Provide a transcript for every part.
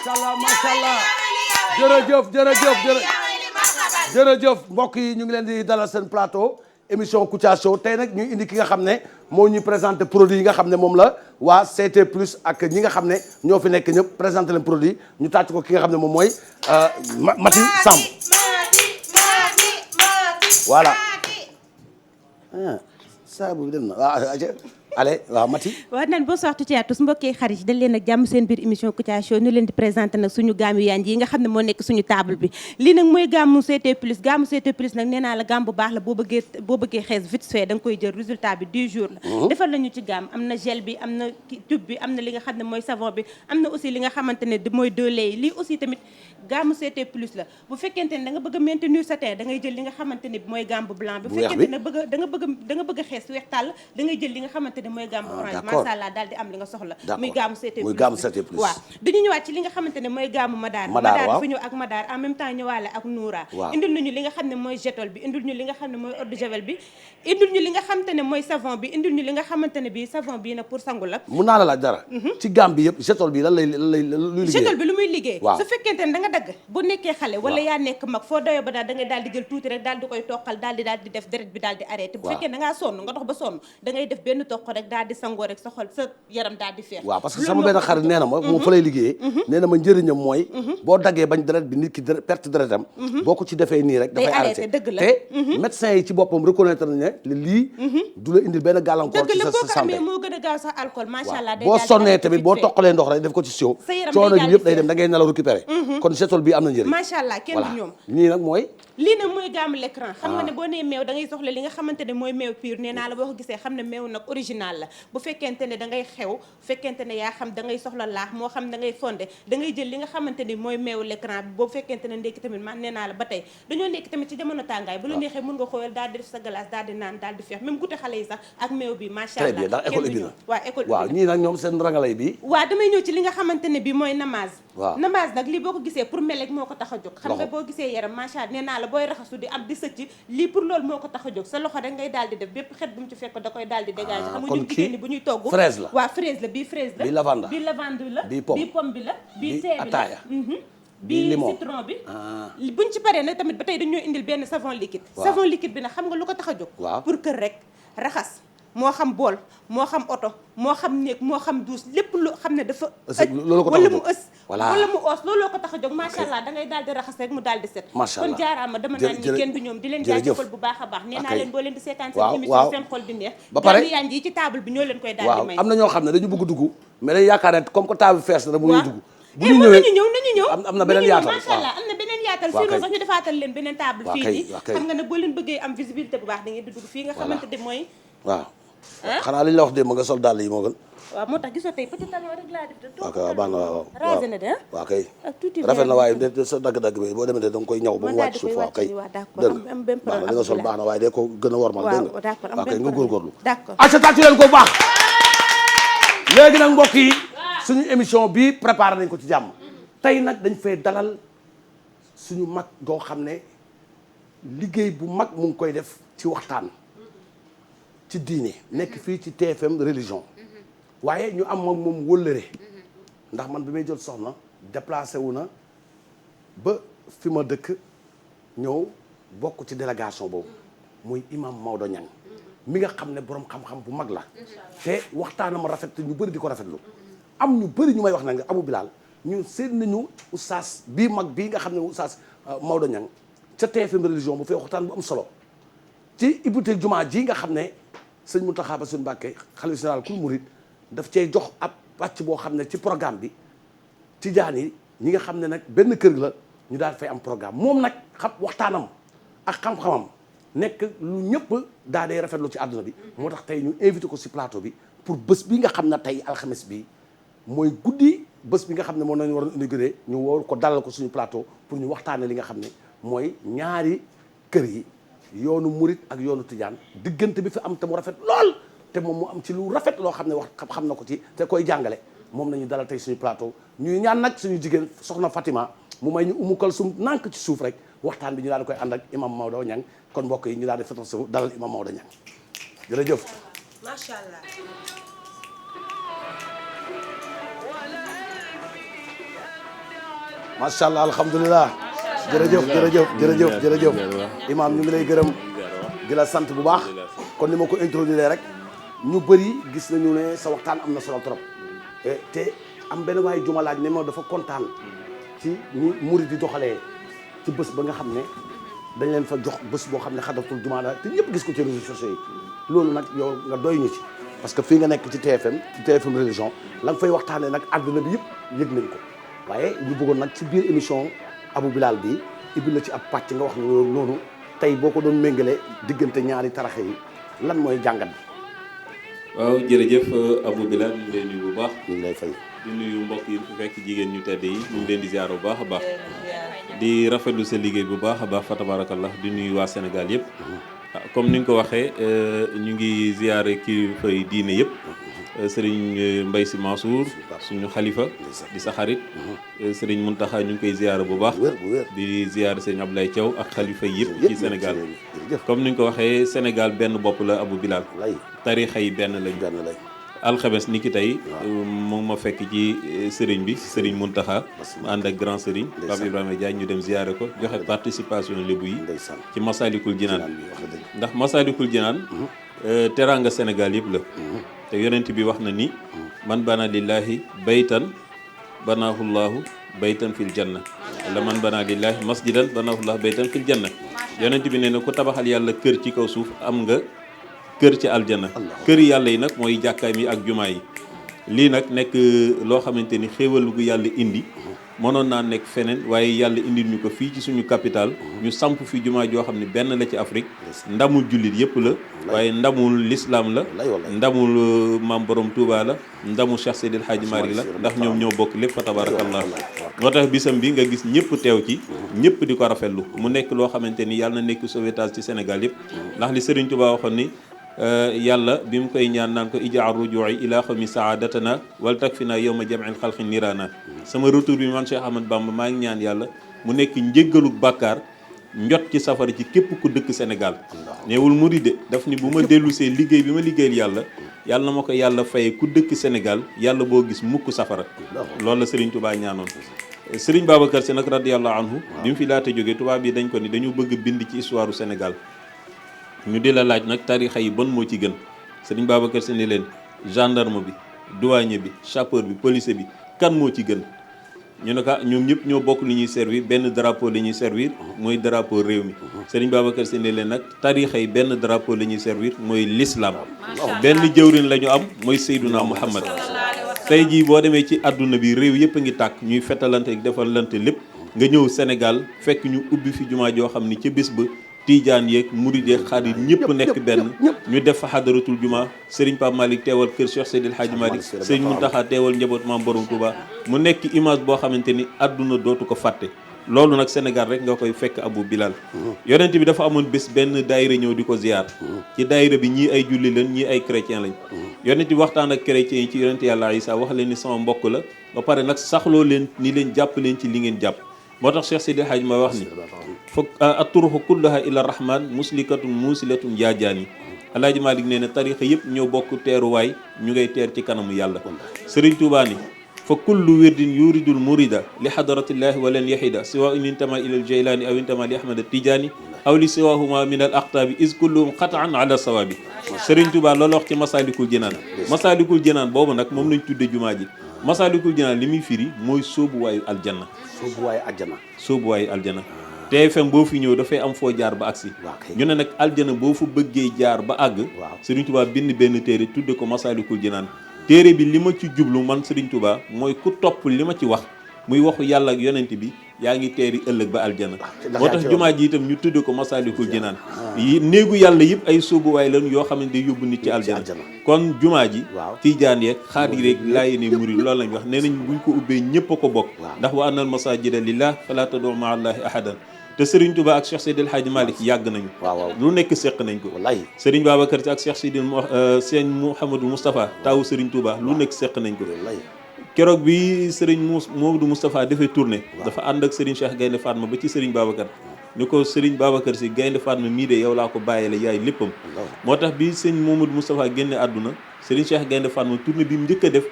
macha allah jërëjëf mbokk yi ñu ngi leen di dalal seen plateau émission Kouthia Show tey nag ñu indi ki nga xam ne moo ñuy présenté produit yi nga xam ne moom la waa CT plus ak ñi nga xam ne ñoo fi nekk ñëpp présenté leen produit ñu tàcc ko ki nga xam ne moom mooy Mati Samb voilà saabu bi dem na waaw allez waaw Mati waaw nan bonsoir toutes et à tous mbokki xarit dal leen ak jàmm seen biir émission Kouthia Show ñu leen di présenté nag suñu gamme yu yanj yi nga xam ne moo nekk suñu table bi lii nag mooy gamme CT plus nag nee naa la gamme bu baax la boo bëggee xees vite fait da nga koy jël résultat bi 10 jours la defal nañu ci gamme am na gel bi am na tube bi am na li nga xam ne mooy savon bi am na aussi li nga xamante ne mooy 2 lait lii aussi tamit gamme CT plus la bu fekkente ne da nga bëgg a maintenir sa teint da ngay jël li nga xamante ne mooy gamme bu blanc bi bu fekkente ne da nga bëgg a xees weex tàll da ngay jël li nga xamante ne mooy gamme orange masha Allah daal di am li nga soxla muy gamme CT plus waaw dañu ñëwaat ci li nga xamante ne mooy gamme Madar dafa ñëw ak Madar en même temps ñëwaale ak Noura indil nañu li nga xam ne mooy jetol bi indil ñu li nga xam ne mooy eau de javel bi indil ñu li nga xamante ne mooy savon bi indil ñu li nga xamante ne bi savon bii nag pour sangu la mun naa la laaj dara ci gamme bi yëpp jetol bi lan lay luy liggéey jetol bi lu muy liggéey su fekkente ne da nga dagg bu nekkee xale wala yaa nekk mag foo doyoo ba daal da ngay daal di jël tuuti rek daal di koy toqal daal di def deret bi daal di arrêté bu fekkee da ngaa sonn nga dox ba sonn da ngay def benn toq rek daal di sangoo rek sa xol sa yaram daal di feex waaw parce que sama benn xarit nee na ma moom fa lay liggéeyee nee na ma njëriñam mooy boo daggee bañ deret bi nit ki perte deretam boo ko ci defee nii rek dafay arrêté dëgg la te médecin yi ci boppam reconnaître nañ ne lii du la indil benn gàllankoor ci sa santé moo gën a gaaw sax alcool macha Allah boo sonnee tamit boo toqalee ndox rek def ko ci siw coono bi yëpp day dem da ngay nelaw récupéré kon jetol bi am na njëriñ macha Allah kenn du ñoom lii nag mooy lii nag mooy gamme l'écran xam nga ne boo nee meew da ngay soxla li nga xamante ne mooy meew pur nee naa la boo ko gisee xam ne meew nag original la bu fekkente ne da ngay xew fekkente ne yaa xam da ngay soxla laax moo xam da ngay fondé da ngay jël li nga xamante ni mooy meew l'écran bi boo fekkente ne ndekki tamit man nee naa la ba tey dañoo nekk tamit ci jamono tàngaay bu la neexee mën nga xooyal daal di def sa glace daal di naan daal di feex même goûter xale yi sax ak meew bi macha Allah très bien ndax école bi la waaw école bi waaw ñii nag ñoom seen rangalay bi waaw damay ñëw ci li nga xamante ne bi mooy namaz namaz nag lii boo ko gisee pour melek moo ko tax a jóg xam nga boo gisee yaram macha Allah nee naa la booy raxasu di am di sëcc lii pour loolu moo ko tax a jóg sa loxo rek ngay daal di def bépp xet bu mu ci fekk da koy daal di dégager xam nga ñun jigéen ñi bu ñuy togg fraise la waaw fraise la bii fraise la bii lavande la bii pomme bi la bii thé bi la bii limon citron bi buñ ci paree nag tamit ba tey dañoo indil benn savon liquide savon liquide bi nag xam nga lu ko tax a jóg pour kër rek raxas moo xam bool moo xam oto moo xam néeg moo xam douche lépp lu xam ne dafa wala mu ës wala mu oos looloo ko tax a jóg macha Allah da ngay daal di raxas rek mu daal di set kon jaaraama dama naan ñi kenn du ñoom di leen jaajëfal bu baax a baax nee naa leen boo leen di seetaan seen émission seen xol di neex ba pare yaan yi ci table bi ñoo leen koy daal di may am na ñoo xam ne dañu bëgg dugg mais dañ yaakaar ne comme que table fees na mënuñu dugg bu ñu ñëw am na beneen yaatal macha Allah am na beneen yaatal sinon sax ñu defaatal leen beneen table fii nii xam nga nag boo leen bëggee am visibilité bu baax da ngeen di dugg fii nga xamante ne mooy waaw xanaa li ñu la wax démb nga sol dàll yi moo gën waaw moo tax gisoo tey petit talon rek laa def waaw kay baax na waaw rasé na de waaw kay rafet na waaye sa dagg-dagg bi boo demee da nga koy ñaw ba mu wàcc suuf waaw kay dëgg baax na li nga sol baax na waaye de ko gën a wormal dégg nga waaw kay nga góorgóorlu acca tàccu leen ko bu baax léegi nag mbokk yi suñu émission bi préparé nañ ko ci jàmm tey nag dañ fay dalal suñu mag goo xam ne liggéey bu mag mu ngi koy def ci waxtaan ci diine nekk fii ci TFM religion waaye ñu am moom wëllëre ndax man bi may jël soxna déplacé wu na ba fi ma dëkk ñëw bokk ci délégation boobu muy imam Maodo Niang mi nga xam ne borom xam-xam bu mag la te waxtaanam rafet te ñu bëri di ko rafetlu am ñu bëri ñu may wax na nga Abou Bilal ñu seet nañu oustaz bii mag bii nga xam ne oustaz Maodo Niang ca TFM religion bu fee waxtaan bu am solo ci ibbite jumaa ji nga xam ne sëñ Mountakha Bassirou Mbacké xalifa général kul murid daf cey jox ab pàcc boo xam ne ci programme bi tijaan yi ñi nga xam ne nag benn kër la ñu daal fay am programme moom nag xam waxtaanam ak xam-xamam nekk lu ñëpp daal day rafetlu ci àdduna bi moo tax tey ñu invité ko si plateau bi pour bés bi nga xam ne tey alxames bi mooy guddi bés bi nga xam ne moom nañu waroon inauguré ñu woo ko dalal ko suñu plateau pour ñu waxtaane li nga xam ne mooy ñaari kër yi yoonu murit ak yoonu tijaan diggante bi fi am te mu rafet lool te moom mu am ci lu rafet loo xam ne wax xam na ko ci te koy jàngale moom nañu dalal tey suñu plateau ñuy ñaan nag suñu jigéen soxna Fatima mu may ñu Umu Kalsum nànk ci suuf rek waxtaan bi ñu daal di koy ànd ak imam Maodo Niang kon mbokk yi ñu daal di fetal su dalal imam Maodo Niang jërëjëf macha Allah macha allah alhamdulilah. jërëjëf Imaam ñu ngi lay gërëm di la sant bu baax kon ni ma ko introduire rek ñu bëri gis nañu ne sa waxtaan am na solo trop te am benn waaye juma laaj ne ma dafa kontaan ci ni murid di doxalee ci bés ba nga xam ne dañ leen fa jox bés boo xam ne xadatul juma la te ñëpp gis ko ci réseaux sociaux yi loolu nag yow nga doy ñu ci parce que fii nga nekk ci TFM religion la nga fay waxtaanee nag àdduna bi yëpp yëg nañ ko waaye ñu bëggoon nag ci biir émission Abou Bilal bi ibil la ci ab pàcc nga wax ne noonu tey boo ko doon méngale diggante ñaari taraxe yi lan mooy jàngat bi. waaw jërëjëf Abou Bilal ñu ngi lay nuyu bu baax. ñu ngi lay fay. di nuyu mbokk yi fi fekk jigéen ñu tedd yi ñu ngi leen di ziar bu baax a baax. di rafetlu sa liggéey bu baax a baax fa tabarakallah di nuyu waa Sénégal yëpp. comme ni nga ko waxee ñu ngi ziare kilifa yi diine yëpp. Sëriñ Mbaye Sy Mansour suñu xalifa di sa xarit Sëriñ Muntaxa ñu ngi koy ziyaara bu baax di ziyaara Sëriñ Abdoulaye Thiaw ak xalifa yëpp ci Sénégal comme ni nga ko waxee Sénégal benn bopp la Abou Bilal tarixa yi benn lañ alxames ni ki tey moom ma fekk ci sëriñ bi Sëriñ Muntaxa mu ànd ak grand sëriñ Pape Ibrahima Diagne ñu dem ziyaare ko joxe participation lébu yi ci Masalikul Jinaan ndax Masalikul Jinaan teraanga Sénégal yëpp la te yonent bi wax na ni man bana lillahi baytan banaahu llaahu baytan fil janna wala man bana lillahi masjidan banaahu llaahu baytan fil janna yonent bi nee na ku tabaxal yàlla kër ci kaw suuf am nga kër ci aljana kër yàlla yi nag mooy jàkkaay mi ak jumaa yi lii nag nekk loo xamante ni xéewal gu yàlla indi mënoon naa nekk feneen waaye yàlla indi ñu ko fii ci suñu capital ñu samp fi jumaa joo xam ne benn la ci Afrique ndamul jullit yëpp la waaye ndamul l'islam la ndamul maam borom Touba la ndamul Cheikh Seydil Hadji Malick la ndax ñoom ñoo bokk lépp fa tabarakallah moo tax bisam bi nga gis ñëpp teew ci ñëpp di ko rafetlu mu nekk loo xamante ni yàlla na nekk sauvetage ci Sénégal yëpp ndax li Serigne Touba waxoon ni yàlla bi mu koy ñaan naan ko ija ruju'i ila xawmi saadatana wal takfina yawma jam'il xalqi nirana sama retour bi man Cheikh Ahmad Bamba maa ngi ñaan yàlla mu nekk njéggalu bàkkaar njot ci safara ci képp ku dëkk Sénégal neewul muride daf ni bu ma dellusee liggéey bi ma liggéeyal yàlla yàlla na ma ko yàlla faye ku dëkk Sénégal yàlla boo gis mukk safara loolu la Serigne Touba ñaanoon Serigne Babacar Sy nag radiyallahu anhu bi mu fi laata jógee tubaab yi dañ ko ni dañu bëgg bind ci histoire du Sénégal ñu di la laaj nag tarixa yi bon moo ci gën Serigne Babacar Sy ni leen gendarme bi douanier bi chauffeur bi policier bi kan moo ci gën ñu ne ko ñoom ñëpp ñoo bokk li ñuy servir benn drapeau la ñuy servir mooy drapeau réew mi Serigne Babacar Sy ni leen nag tarixa yi benn drapeau la ñuy servir mooy l'islam benn jëwrin la ñu am mooy Seydouna Muhammad tey jii boo demee ci àdduna bi réew yëpp a ngi tàkk ñuy fetalante ak defalante lépp nga ñëw Sénégal fekk ñu ubbi fi jumaa joo xam ni ca bés ba Tiijaan yeeg murid yeeg xaadir ñëpp nekk benn ñu def fa xadaratul juma Serigne Pape Malick teewal kër Cheikh Seydil Hadji Malick Serigne Mountakha teewal njaboot maam borom Touba mu nekk image boo xamante ni àdduna dootu ko fàtte loolu nag Sénégal rek nga koy fekk Abou Bilal yonent bi dafa amoon bés benn daayira ñëw di ko ziar ci daayira bi ñii ay julli lañ ñii ay chrétien lañ yonent bi waxtaan ak chrétiens yi ci yonent yàlla Isa wax leen ni sama mbokk la ba pare nag saxloo leen ni leen jàpp leen ci li ngeen jàpp moo tax Cheikh Seydil Hadji ma wax ni fa aturuxu kullaha ila rahman muslikatun musilatun jaajaani Alaaji Malick nee na tarixa yëpp ñoo bokk teeruwaay ñu ngay teer ci kanamu yàlla Serigne Touba ni fa kullu wirdin yuridul murida li hadratillahi walan yahida siwa in intama ila al jaylani aw intama li ahmad tijaani aw li siwahuma min al aqtabi is kulluhum qat'an ala sawabi Serigne Touba loolu wax ci Masalikul Jinaan Masalikul Jinaan boobu nag moom lañ tudde jumaa ji Masalikul Jinaan li muy firi mooy sóobuwaayu aljanna sóobuwaayu aljana TFM boo fi ñëw dafay am foo jaar ba agsi ñu ne nag aljana boo fa bëggee jaar ba àgg Serigne Touba bind benn téere tudde ko Masalikul Jinaan téere bi li ma ci jublu man Serigne Touba mooy ku topp li ma ci wax muy waxu yàlla ak yonent bi yaa ngi teeri ëllëg ba aljana moo tax jumaa ji itam ñu tudde ko Masalikul Jinaan yi néegu yàlla yëpp ay sóobuwaay lan yoo xam ne day yóbbu nit ci aljana kon jumaa ji tiijaan yeeg xaadir yeeg laayene murid loolu lañ wax nee nañ buñ ko ubbee ñëpp a ko bokk ndax wa annal masajida lillah fala tad'u ma'a allahi ahadan te Serigne Touba ak Cheikh Seydil Hadji Malick yàgg nañu lu nekk seq nañ ko Serigne Babacar Sy ak Cheikh Seydil Sëñ Mouhamadou Moustapha taawu Serigne Touba lu nekk seq nañ ko keroog bi Serigne Mouhamadou Moustapha defee tournée dafa ànd ak Serigne Cheikh Gaynde Fatma ba ci Serigne Babacar ni ko Serigne Babacar Sy Gaynde Fatma mii de yow laa ko bàyyile yaay léppam moo tax bi sëñ Mouhamadou Moustapha génne àdduna Serigne Cheikh Gaynde Fatma tournée bi mu njëkk a def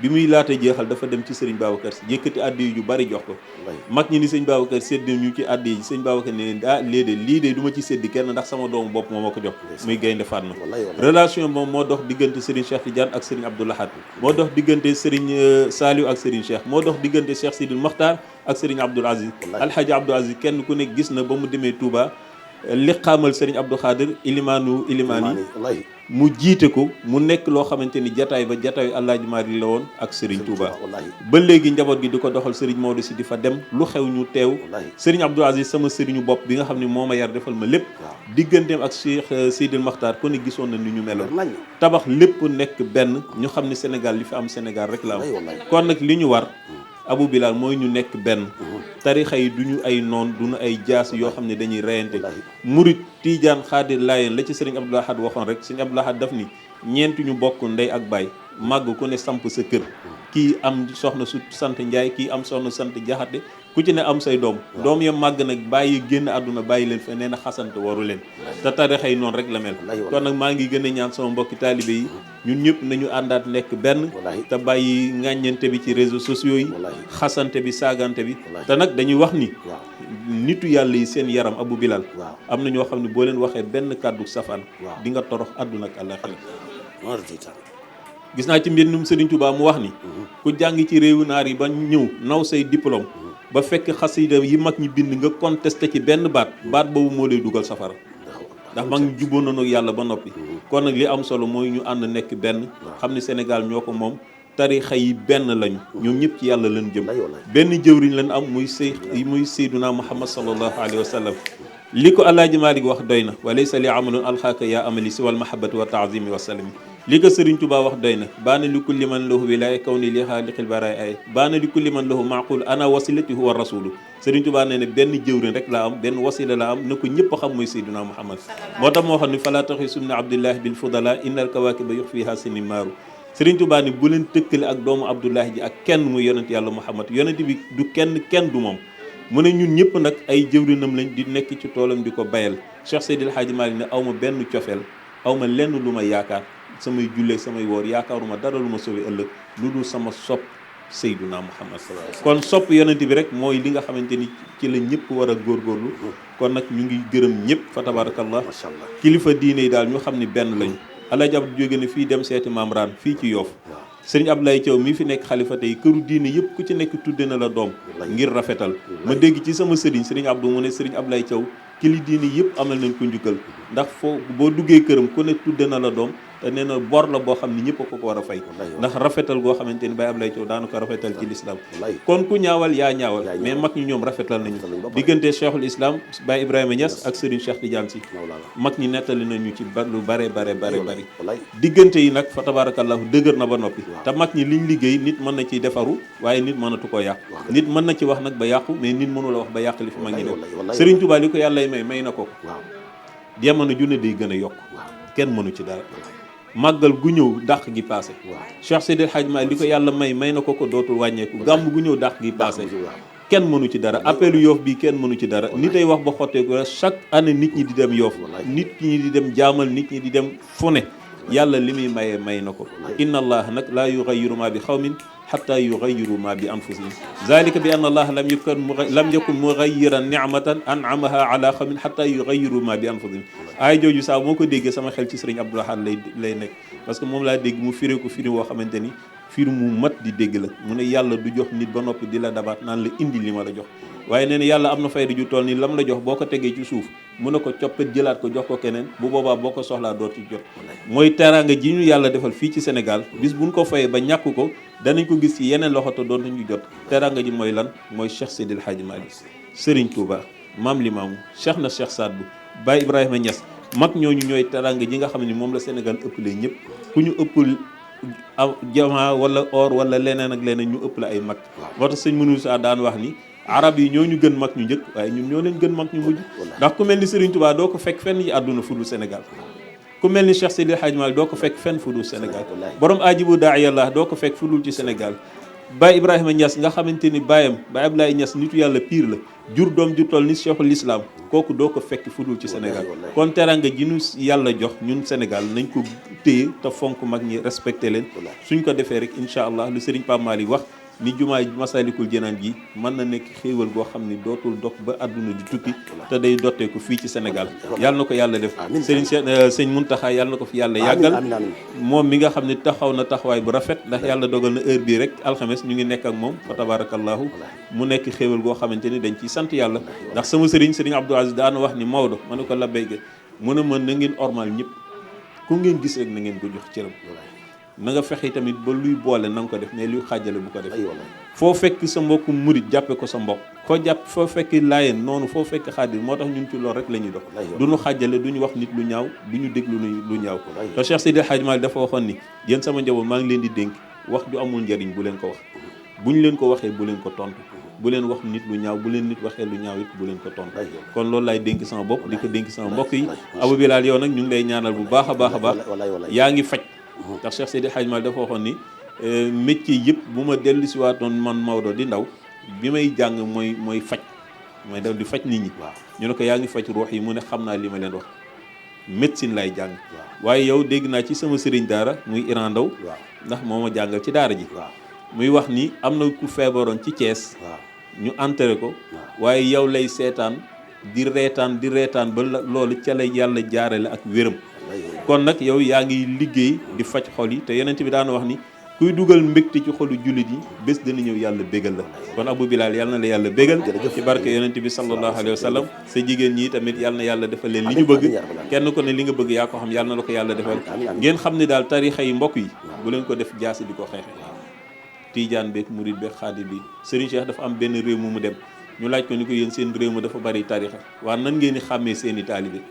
bi muy laata jeexal dafa dem ci sëriñ Babacar si yëkkati addi yu bari jox ko mag ñi ni sëñ Babacar sédd ñu ci addi yi sëñ Babacar ne lii de du ma ci séddi kenn ndax sama doomu bopp moo ma ko jox muy Gaynde Fatma relation moom moo dox diggante sëriñ Cheikh Tidiane ak sëriñ Abdou Lahad moo dox diggante sëriñ Saliou ak sëriñ Cheikh moo dox diggante Cheikh Sidil Mokhtar ak sëriñ Abdoul Aziz Alhaji Abdoul Aziz kenn ku ne gis na ba mu demee Touba li xaamal sëriñ Abdou Khadir ilimaan yi mu jiite ko mu nekk loo xamante ni jataay ba jataayu Alaaji Maalik la woon ak Serigne Touba ba léegi njaboot gi di ko doxal Serigne Maodo si di fa dem lu xew ñu teew Serigne Abdou Aziz sama Serigne bopp bi nga xam ne moo ma yar defal ma lépp digganteem ak Cheikh Sidil Makhtar ko ne gisoon na ni ñu meloon tabax lépp nekk benn ñu xam ne Sénégal li fi am Sénégal rek la am kon nag li ñu war Abou Bilal mooy ñu nekk benn tarixa yi du ñu ay noon du ñu ay jaas yoo xam ne dañuy reyante murit Tiijaan Xaadir Laayeen la ci sëriñ Abdou Lahad waxoon rek sëriñ Abdou Lahad daf ni ñeenti ñu bokk ndey ak baay màgg ku ne samp sa kër kii am soxna su sant Njaay kii am soxna sant Jaxate ku ci ne am say doom ya màgg nag bàyyi génn àdduna bàyyi leen fa nee na xasante waru leen te tarixa yi noonu rek la mel kon nag maa ngi gën a ñaan sama mbokki taalibe yi ñun ñëpp nañu àndaat nekk benn te bàyyi ŋàññante bi ci réseaux sociaux yi xasante bi saagante bi te nag dañuy wax ni nitu yàlla yi seen yaram Abou Bilal am na ñoo xam ne boo leen waxee benn kàddu safaan di nga torox àdduna ak àllaaxira gis naa ci mbindum Serigne Touba mu wax ni ku jàng ci réewu naar yi ba ñëw naw say diplôme ba fekk xasida yi mag ñi bind nga contesté ci benn baat boobu moo lay dugal safara ndax mag ñi jubboon nañu ak yàlla ba noppi kon nag li am solo mooy ñu ànd nekk benn xam ne Sénégal ñoo ko moom tarixa yi benn lañu ñoom ñëpp ci yàlla lañ jëm benn jëwriñ lañ am muy Seyduna Muhammad sallallahu alayhi wa sallam li ko Alaaji Maalik wax doy na wa laysa li amalun alxaaka yaa amali si wal mahabbati wa taazimi wa salami li ko Sëriñ Tuubaa wax doy na baana li kulli man lahu wilaaya kaw ni li xaaliqil baraay ay baana li kulli man lahu maaqul ana wasilati huwa rasulu Sëriñ Tuubaa nee ne benn jëwriñ rek la am benn wasila la am na ko ñëpp xam mooy Seydina Muhammad moo tax moo xam ne falaa taxi sunna abdullahi bil fudala innal kawaakiba yux fiha sini maaru Sëriñ Tuubaa ni bu leen tëkkale ak doomu Abdullahi ji ak kenn muy yonent yàlla Muhammad yonent bi du kenn du moom mu ne ñun ñëpp nag ay jëwrinam lañ di nekk ci toolam di ko bayal Cheikh Seydil Hadji Malick ne aw ma benn cofeel aw ma lenn lu ma yaakaar samay jullee samay woor yaakaaruma dara lu ma sauvé ëllëg lu dul sama sopp Seydina Muhammad kon sopp yonent bi rek mooy li nga xamante ni ci la ñëpp war a góorgóorlu kon nag ñu ngi gërëm ñëpp fa tabarakallah kilifa diine yi daal ñu xam ni benn lañu Alaaji Abdu jóge ne fii dem seeti Maam Raan fii ci Yoof Sëriñ Abdoulaye Thiaw mii fi nekk xalifa tey këru diine yëpp ku ci nekk tudde na la doom ngir rafetal ma dégg ci sama sëriñ Sëriñ Abdou mu ne Sëriñ Abdoulaye Thiaw kili diine yëpp amal nañ ko njukkal ndax foo boo duggee këram ku ne tudde na la doom te nee na bor la boo xam ni ñëpp a ko war a fay ndax rafetal goo xamante ni Baye Abdoulaye Thiaw daana ko rafetal ci l'islam kon ku ñaawal yaa ñaawal mais mag ñi ñoom rafetal nañu diggante Cheikhul Islam Baye Ibrahima Niass ak Serigne Cheikh Tidiane Sy mag ñi nettali nañu ci lu bare diggante yi nag fa tabarakallahu dëgër na ba noppi te mag ñi liñ liggéey nit mën na ciy defaru waaye nit mënatu koo yàq nit mën na ci wax nag ba yàqu mais nit mënu la wax ba yàq li fi mag ñi def Serigne Touba li ko yàlla may na ko jamono junne day gën a yokk kenn mënu ci dara màggal gu ñëw dàq gi passé Cheikh Seydil Hadji Malick li ko yàlla may na ko dootul wàññeeku gàmm gu ñëw dàq gi passé kenn mënu ci dara appelu Yoof bi kenn mënu ci dara nit ay wax ba xotteeku rek chaque année nit ñi di dem Yoof nit ñi di dem jaamal nit ñi di dem fu ne yàlla li muy may na ko inna allah nag laa yughayyiru ma bi xawmin hatta yughayyiru ma bi anfusihim zalika bi anna allah lam yakun mughayyiran ni'matan an'amaha ala qawmin hatta yughayyiru ma bi anfusihim ay jooju saa moo ko déggee sama xel ci Sëriñ Abdou Lahad lay nekk parce que moom laa dégg mu firé ko firi woo xamante ni firi mu mat di dégg la mu ne yàlla du jox nit ba noppi di la dabaat naan la indi li ma la jox waaye nee na yàlla am na fayda ju toll nii lam la jox boo ko tegee ci suuf mun na ko coppet jëlaat ko jox ko keneen bu boobaa boo ko soxlaa doo ci jot mooy teraanga ji ñu yàlla defal fii ci Sénégal bis buñ ko fayee ba ñàkk ko danañ ko gis ci yeneen loxo te doon nañu jot teraanga ji mooy lan mooy Cheikh Seydil Hadji Malick Serigne Touba Maam Limaamu Cheikh na Cheikh Saad Bou Baye Ibrahima Niass mag ñooñu ñooy teraanga ji nga xam ne moom la Sénégal ëppalee ñëpp ku ñu ëppal jamaa wala or wala leneen ak leneen ñu ëpp la ay mag moo tax sëñ mënul sa daan wax ni arab yi ñoo ñu gën mag ñu njëkk waaye ñun ñoo leen gën mag ñu mujj ndax ku mel ni Serigne Touba doo ko fekk fenn ci àdduna fu dul Sénégal ku mel ni Cheikh Seydil Hadji Malick doo ko fekk fenn fu dul Sénégal borom ajibu daa yàlla doo ko fekk fu dul ci Sénégal Baye Ibrahima Niass nga xamante ni Baye Abdoulaye Niass nitu yàlla pire la jur doom ju toll ni Cheikhul Islam kooku doo ko fekk fu dul ci Sénégal kon teranga ji ñu yàlla jox ñun Sénégal nañ ko téye te fonk mag ñi respecté leen suñ ko defee rek incha allah lu Serigne Pape Malick wax ni jumaay Masalikul Jinaan ji mën na nekk xéewal goo xam ni dootul dog ba àdduna di tukki te day dotteeku fii ci Sénégal yàlla na ko yàlla def Serigne sëñ Mountakha yàlla na ko fi yàlla yàggal moom mi nga xam ne taxaw na taxawaay bu rafet ndax yàlla dogal na heure bii rek alxames ñu ngi nekk ak moom fa tabarakallahu mu nekk xéewal goo xamante ni dañ ciy sant yàlla ndax sama Serigne Abdou Aziz daana wax ni Maodo ma ne ko labbéyge mu ne mën na ngeen ormal ñëpp ku ngeen gis rek na ngeen ko jox cëram na nga fexe tamit ba luy boole na nga ko def mais luy xaajale bu ko def foo fekk sa mbokku murit jàppe ko sa mbokk foo fekk laayeen noonu foo fekk xaadir moo tax ñun ci lool rek la ñuy dox du ñu xaajale du ñu wax nit lu ñaaw du ñu déglu lu ñaaw te Cheikh Seydi Hadji Malick dafa waxoon ni yéen sama njaboot maa ngi leen di dénk wax ju amul njariñ bu leen ko wax bu ñu leen ko waxee bu leen ko tontu bu leen wax nit lu ñaaw bu leen nit waxee lu ñaaw it bu leen ko tontu kon loolu laay dénk sama bopp di ko dénk sama mbokk yi Abou Bilal yow nag ñu ngi lay ñaanal bu baax a baax a baax yaa ngi faj ndax Cheikh Seydi Hadji Malick dafa waxoon ni métier yëpp bu ma dellu si waatoon man Maodo di ndaw bi may jàng mooy faj mooy daw di faj nit ñi ñu ne ko yaa ngi faj ruux yi mu ne xam naa li ma leen wax médecine lay jàng waaye yow dégg naa ci sama sëriñ daara muy Iran Ndaw ndax moo ma jàngal ci daara ji muy wax ni am na ku feebaroon ci Thiès ñu enterré ko waaye yow lay seetaan di reetaan ba loolu ca lay yàlla jaarale ak wéram kon nag yow yaa ngi liggéey di faj xol yi te yonent bi daana wax ni kuy dugal mbégte ci xolu jullit yi bés dana ñëw yàlla bégal la kon Abou Bilal yàlla na la yàlla bégal ci barke yonent bi sallallahu alayhi wa sallam sa jigéen ñi tamit yàlla na yàlla defal leen li ñu bëgg kenn ko ne li nga bëgg yaa ko xam yàlla na la ko yàlla defal ngeen xam ne daal tarixa yi mbokk yi bu leen ko def jaasi di ko xeexe Tiijaan beeg murid beeg xaadir bi Serigne Cheikh dafa am benn réew mu dem ñu laaj ko ni ko yéen seen réew mu dafa bari tarixa waa nan ngeen di xàmmee seeni taalibe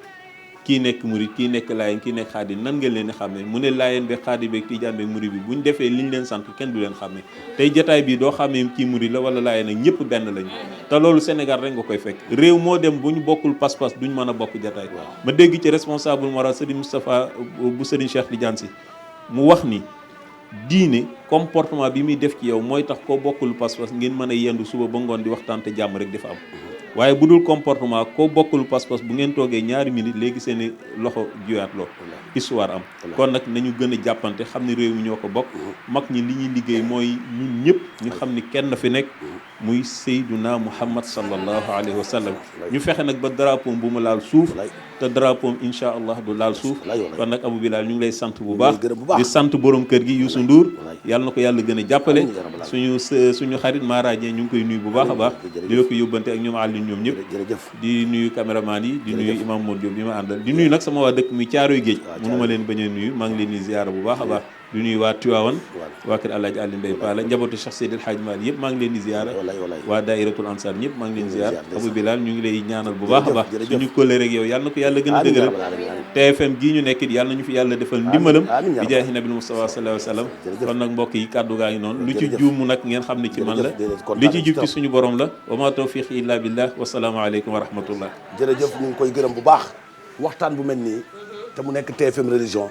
kii nekk murid kii nekk laayeen kii nekk xaadir nan ngeen leen di xàmmee mu ne laayeen beeg xaadir beeg Tiijaan beeg murid bi buñ defee liñ leen sant kenn du leen xàmmee tey jotaay bii doo xàmmee kii murid la wala laayeen ak ñëpp benn lañu te loolu Sénégal rek nga koy fekk réew moo dem bu ñu bokkul pas-pas duñ mën a bokk jotaay ma dégg ci responsable moral Serigne Moustapha bu Serigne Cheikh Tidiane Sy mu wax ni diine comportement bi muy def ci yow mooy tax koo bokkul pas-pas ngeen mën a yendu suba ba ngoon di waxtaan te jàmm rek dafa am waaye bu dul comportement koo bokkul pas-pas bu ngeen toogee ñaari minutes léegi seeni loxo juyaat loo histoire am kon nag nañu gën a jàppante xam ne réew mi ñoo ko bokk mag ñi li ñuy liggéey mooy ñun ñëpp ñu xam ni kenn fi nekk muy Seyduna Muhammad sallallahu alayhi wa sallam ñu fexe nag ba drapeau bu mu laal suuf te drapeau incha allah du laal suuf kon nag Abou Bilal ñu ngi lay sant bu baax di sant borom kër gi Youssou Ndour yàlla na ko yàlla gën a jàppale suñu xarit Mara Dieng ñu ngi koy nuyu bu baax a baax di la ko yóbbante ak ñoom Alioune ñoom ñëpp di nuyu caméraman yi di nuyu Imam Modou Diop bi ma àndal di nuyu nag sama waa dëkk muy Caaroy Géej mënuma leen bañ a nuyu maa ngi leen di ziyaara bu baax a baax di nuyu waa Tivaouane waa kër Alaaji Aliou Ndeye Pala njabootu Cheikh Seydi El Hadji Malick yëpp maa ngi leen di ziyaara waa Daïratul Ansar ñëpp maa ngi leen di ziyaara Abou Bilal ñu ngi lay ñaanal bu baax a baax suñu kóllëre rek yow yàlla na ko yàlla gën a dëgëral TFM gii ñu nekk it yàlla nañu fi yàlla defal ndimbalam bi jaahi nabil Mustafa sallallahu alayhi wa sallam kon nag mbokk yi kàddu gaa ngi noonu lu ci juum nag ngeen xam ne ci man la li ci jub ci suñu borom la wa ma tawfiq illa billah wasalaamu aleykum wa rahmatullah jërëjëf ñu ngi koy gërëm bu baax waxtaan bu mel nii te mu nekk TFM religion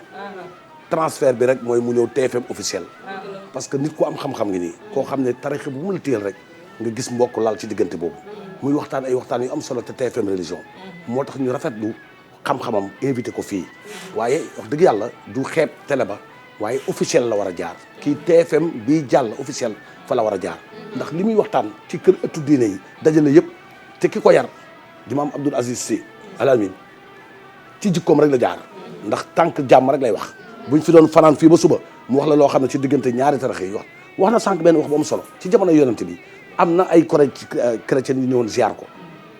transfert bi rek mooy mu ñëw TFM officiel parce que nit ku am xam-xam ngi nii koo xam ne tarixa bu mu la téyel rek nga gis mbokk laal ci diggante boobu muy waxtaan ay waxtaan yu am solo te TFM religion moo tax ñu rafetlu xam-xamam invité ko fii waaye wax dëgg yàlla du xeeb télé ba waaye officiel la war a jaar kii TFM bii jàll officiel fa la war a jaar ndax li muy waxtaan ci kër ëttu diine yi dajale yëpp te ki ko yar di maam Abdoul Aziz Sy Al Amine ci jikkoom rek la jaar ndax tànk jàmm rek lay wax buñ fi doon fanaan fii ba suba mu wax la loo xam ne ci diggante ñaari tarax yi wax na sànq benn wax bu am solo ci jamono yonent bi am na ay chrétien yu ñëwoon ziar ko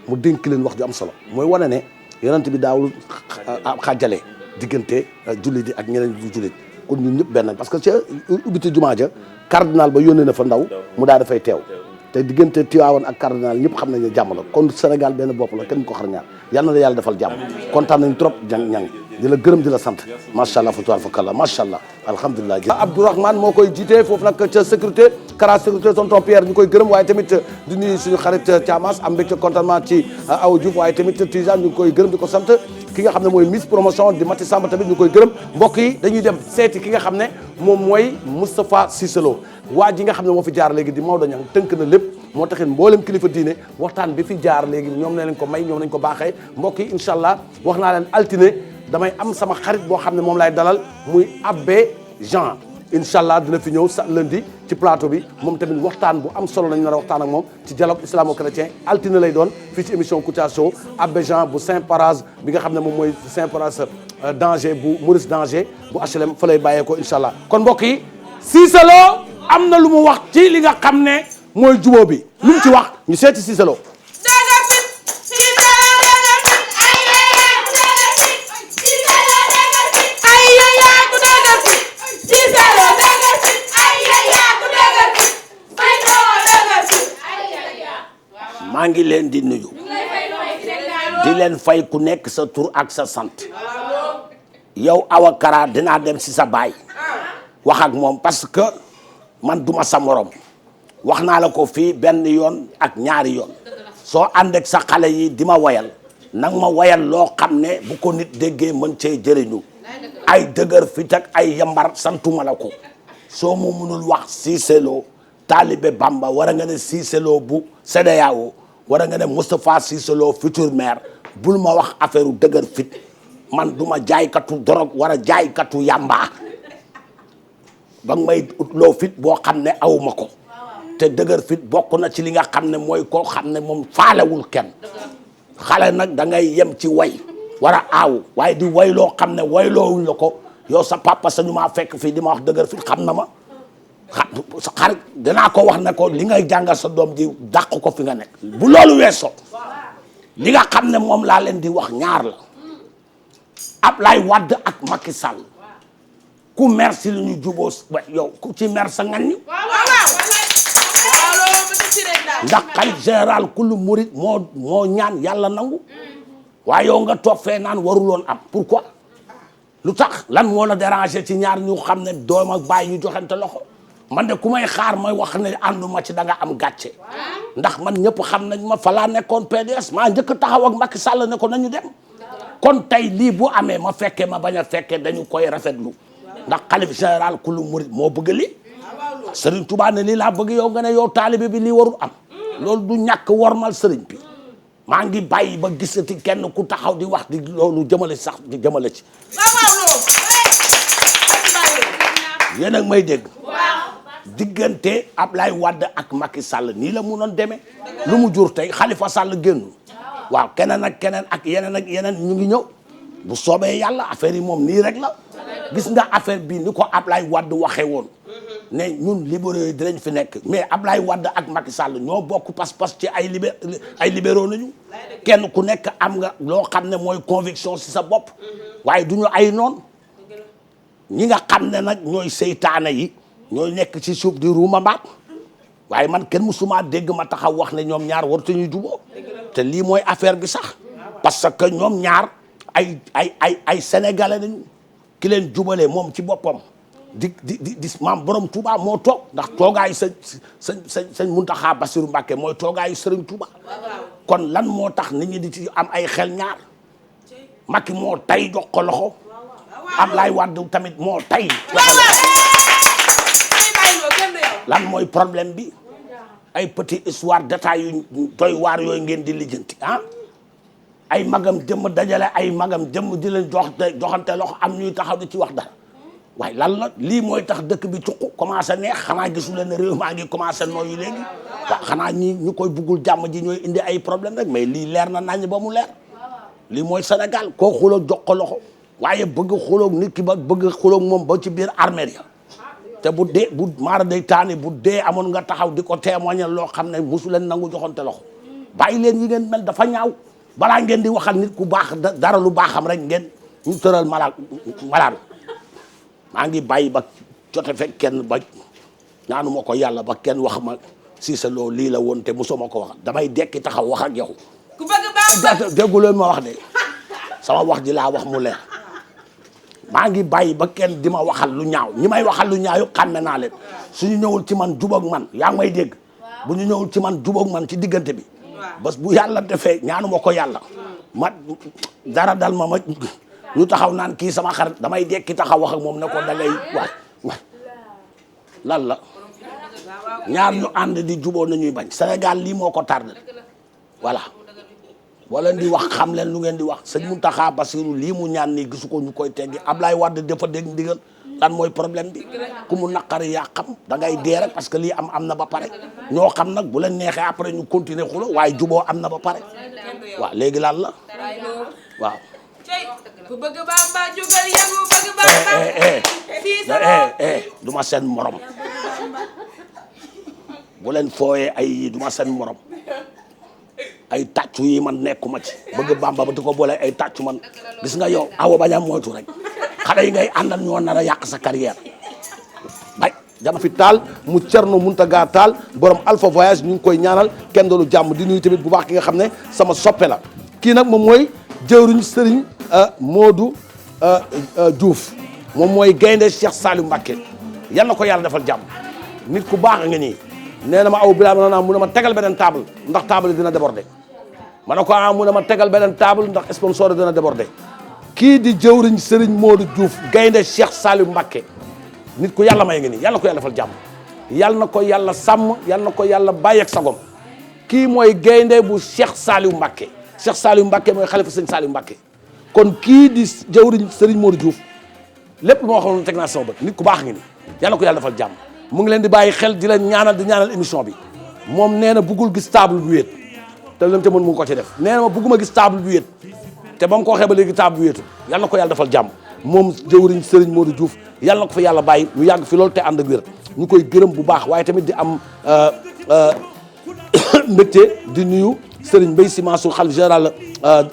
mu dénk leen wax ju am solo mooy wane ne yonent bi daawul xaajale diggante jullit yi ak ñeneen du jullit kon ñun ñëpp benn parce que ca ubbite jumaa ja cardinal ba yónnee na fa ndaw mu daal dafay teew te diggante Tiwaawan ak cardinal ñëpp xam nañ ne jàmm la kon Sénégal benn bopp la kenn ko xar ñaar yal na la yàlla defal jàmm kontaan nañ trop ñang di la gërëm di la sant macha allah fa tuwaar fa kàlla macha allah alhamdulilah. Abdourahmane moo koy jiite foofu nag ca sécurité Kara sécurité tonton Pierre ñu koy gërëm waaye tamit di nuyu suñu xarit Thiamas am mbégte contentement ci Awa Diouf waaye tamit Tijane ñu ngi koy gërëm di ko sant ki nga xam ne mooy Miss Promotion di Mati Samba tamit ñu koy gërëm mbokk yi dañuy dem seeti ki nga xam ne moom mooy Moustapha Cissé Lo waa ji nga xam ne moo fi jaar léegi di Maodo Niang tënk na lépp moo taxit mboolem kilifa diine waxtaan bi fi jaar léegi ñoom ne leen ko may ñoom nañ ko baaxee mbokk yi incha allah wax naa leen altine damay am sama xarit boo xam ne moom lay dalal muy Abbé Jean incha allah dina fi ñëw sa lundi ci plateau bi moom tamit waxtaan bu am solo lañu nar a waxtaan ak moom ci dialogue islamo-chrétien altine lay doon fii ci émission Kouthia Show Abbé Jean bu Saint-Paraz bi nga xam ne moom mooy Saint-Paraz danger bu Maurice danger bu HLM fa lay bàyyeekoo incha allah kon mbokk yi Cissé Lo am na lu mu wax ci li nga xam ne mooy jubóo bi lu mu ci wax ñu seeti Cissé Lo maa ngi leen di nuyu di leen fay ku nekk sa tur ak sa sant yow Awa Kara dinaa dem si sa baay wax ak moom parce que man duma sa morom wax naa la ko fii benn yoon ak ñaari yoon soo ànd ak sa xale yi di ma wayal nang ma wayal loo xam ne bu ko nit déggee mën cee jëriñu ay dëgër fit ak ay yambar santuma la ko soo mu munul wax Cissé Lo taalibe Bamba war a nga ne Cissé Lo bu CEDEAO war a nga ne Moustapha Cissé Lo futur maire bul ma wax affaire dëgër fit man duma jaaykatu dorog war a jaaykatu yamba ba nga may loo fit boo xam ne awuma ko te dëgër fit bokk na ci li nga xam ne mooy koo xam ne moom faalewul kenn xale nag da ngay yem ci way war a aaw waaye di way loo xam ne wayloowuñ la ko yow sa papa sañu maa fekk fii di ma wax dëgër fit xam na ma sa xarit danaa ko wax ne ko li ngay jàngal sa doom ji dàq ko fi nga nekk bu loolu weesoo li nga xam ne moom laa leen di wax ñaar la Ablaye Wade ak Macky Sall ku mer si lu ñu juboo yow ku ci mer sa ngañ ndax xalif général kullu murid moo ñaan yàlla nangu waaye yow nga toog fee naan waruloon am pourquoi lu tax lan moo la déranger ci ñaar ñu xam ne doom ak baay ñu joxante loxo man de ku may xaar may wax ne ànduma ci da nga am gàcce ndax man ñëpp xam nañ ma fa laa nekkoon PDS maa njëkk taxaw ak Macky Sall ne ko nañu dem kon tey lii bu amee ma fekkee ma bañ a fekkee dañu koy rafetlu ndax xalif général kullu murid moo bëgg lii Serigne Touba ne lii laa bëgg yow nga ne yow taalibe bi lii warul am loolu du ñàkk wormal Serigne bi maa ngi bàyyi ba gisati kenn ku taxaw di wax di loolu jëmale sax di jëmale ci yéen ak may dégg diggante Ablaye Wade ak Macky Sall nii la munoon demee lu mu jur tey Khalifa Sall génn waaw keneen ak keneen ak yeneen ñu ngi ñëw bu soobee yàlla affaire yi moom nii rek la gis nga affaire bi ni ko Ablaye Wade waxee woon ne ñun libéraux yi dinañ fi nekk mais Ablaye Wade ak Macky Sall ñoo bokk pas-pas ci ay libéraux nañu kenn ku nekk am nga loo xam ne mooy conviction ci sa bopp waaye du ñu ay noon ñi nga xam ne nag ñooy seytaane yi ñooy nekk ci suuf di ruuma mbaat waaye man kenn musuma dégg ma taxaw wax ne ñoom ñaar warut ñu juboo te lii mooy affaire bi sax parce que ñoom ñaar ay sénégalais nañu ki leen jubalee moom ci boppam di maam borom Touba moo toog ndax toogaayu sëñ Muntaxa Basiru Mbàkke mooy toogaayu Sëriñ Touba kon lan moo tax nit ñi di ci am ay xel ñaar Macky moo tay jox ko loxo Ablaye Wade tamit moo tay lan mooy problème bi ay petit histoire détail yu doy waar yooyu ngeen di lijjanti ay magam jëmm dajale ay magam jëmm di leen joxante loxo am ñuy taxaw di ci wax dara waaye lan la lii mooy tax dëkk bi cuq commencé neex xanaa gisu leen ne réew maa ngi commencé nooyu léegi waaw xanaa ñu koy buggul jàmm ji ñooy indi ay problème rek mais lii leer na nañ ba mu leer lii mooy Sénégal koo xuloog jox ko loxo waaye bëgg xuloog nit ki ba bëgg xuloog moom ba ci biir armée ya te bu dee bu maara day taani bu dee amoon nga taxaw di ko témoigner loo xam ne mosu leen nangu joxante loxo bàyyi leen yi ngeen mel dafa ñaaw balaa ngeen di waxal nit ku baax dara lu baaxam rek ngeen ñu tëral malade maa ngi bàyyi ba jote fekk kenn ba ñaanu ma ko yàlla ba kenn wax ma Cissé Lo lii la woon te mosuma ko wax damay dekki taxaw wax ak yow ku bëgg déggu leen ma wax de sama wax ji laa wax mu leer maa ngi bàyyi ba kenn di ma waxal lu ñaaw ñi may waxal lu ñaaw yëpp xàmme naa leen suñu ñëwul ci man jubóog man yaa ngi may dégg bu ñu ñëwul ci man jubóog man ci diggante bi bés bu yàlla defee ñaanu ma ko yàlla ma dara dal ma ñu taxaw naan kii sama xarit damay dekki taxaw wax ak moom ne ko da ngay waay lan la ñaar ñu ànd di juboo nañuy bañ Sénégal lii moo ko tardé voilà boo leen di wax xam leen lu ngeen di wax sëñ Mountakha Bassirou lii mu ñaan nii gisu ko ñu koy teggi Ablaye Wade dafa dégg ndigal lan mooy problème bi ku mu naqari yaa xam da ngay dee rek parce que lii am na ba pare ñoo xam nag bu leen neexee après ñu continuer xulo waaye juboo am na ba pare waaw léegi lan la waaw ku bëgg Bamba jógal yëngu bëgg Bamba du ma seen morom bu leen fooyee ay du ma seen morom ay tàccu yi man nekkuma ci bëgg Bamba ba di ko boole ay tàccu man gis nga yow awo bañ a moytu rek xale yi ngay àndal ñoo nar a yàq sa carrière bay jama fi taal mu Cerno Muntaga Taal borom Alpha Voyage ñu ngi koy ñaanal kenn doolu jàmm di nuyu tamit bu baax ki nga xam ne sama soppe la kii nag moom mooy jëwriñ Sëriñ Modou Diouf moom mooy gaynde Cheikh Saliou Mbacké yal na ko yàlla defal jàmm nit ku baax nga nii nee na ma aw bilaa na mu ne ma tegal beneen table ndax table dina déborder ma ne ko mu ne ma tegal beneen table ndax sponsor dina déborder kii di jëwriñ Serigne Modou Diouf gaynde Cheikh Saliou Mbacké nit ku yàlla may nga nii yàlla na ko yàlla defal jàmm yàlla na ko yàlla sàmm yàlla na ko yàlla bàyyi ak sagom kii mooy gaynde bu Cheikh Saliou Mbacké Cheikh Saliou Mbacké mooy xalifa Serigne Saliou Mbacké kon kii di jëwriñ Serigne Modou Diouf lépp lu ma waxoon teg naa sama bët nit ku baax nga nii yàlla na ko yàlla defal jàmm mu ngi leen di bàyyi xel di leen ñaanal di ñaanal émission bi moom nee na buggul gis table bu wéet te lam te mën mu ngi ko ci def nee na ma bugguma gis table bu wéet te ba nga ko waxee ba léegi table bu wéetu yàlla na ko yàlla defal jàmm moom jëwriñ Serigne Modou Diouf yàlla na ko fa yàlla bàyyi mu yàgg fi loolu te ànd ak wér ñu koy gërëm bu baax waaye tamit di am mbégte di nuyu Serigne Mbaye Sy Mansour khalife général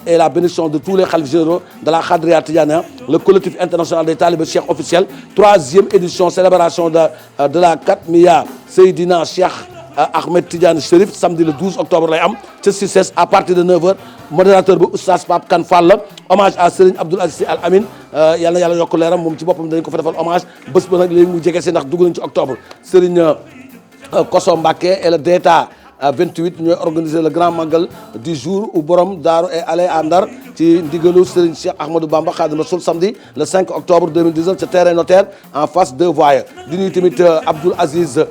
et la bénédiction de tous les khalifes généraux de la Khadriya Tidiana le collectif international des talibés cheikh officiel 3e édition célébration de la Katmiya Seydina Cheikh Ahmed Tidiane Chérif samedi le 12 octobre lay am ca CICES à partir de 9h modérateur bi Oustaz Pape Kane Fall la hommage à Serigne Abdoul Aziz Sy Al Amin yal na yàlla yokk leeram moom ci boppam dañ ko fa defal hommage bés ba nag léegi mu jege si ndax dugg nañ ci octobre Serigne Koso Mbacké et le DETA 28 ñooy organiser le grand magal du jour où borom daaru est allé à Ndar ci ndigalu Serigne Cheikh Ahmadou Bamba Khadim Rasoul samedi le 5 octobre 2019 ca terrain notaire en face de voies di nuyu tamit Abdoul Aziz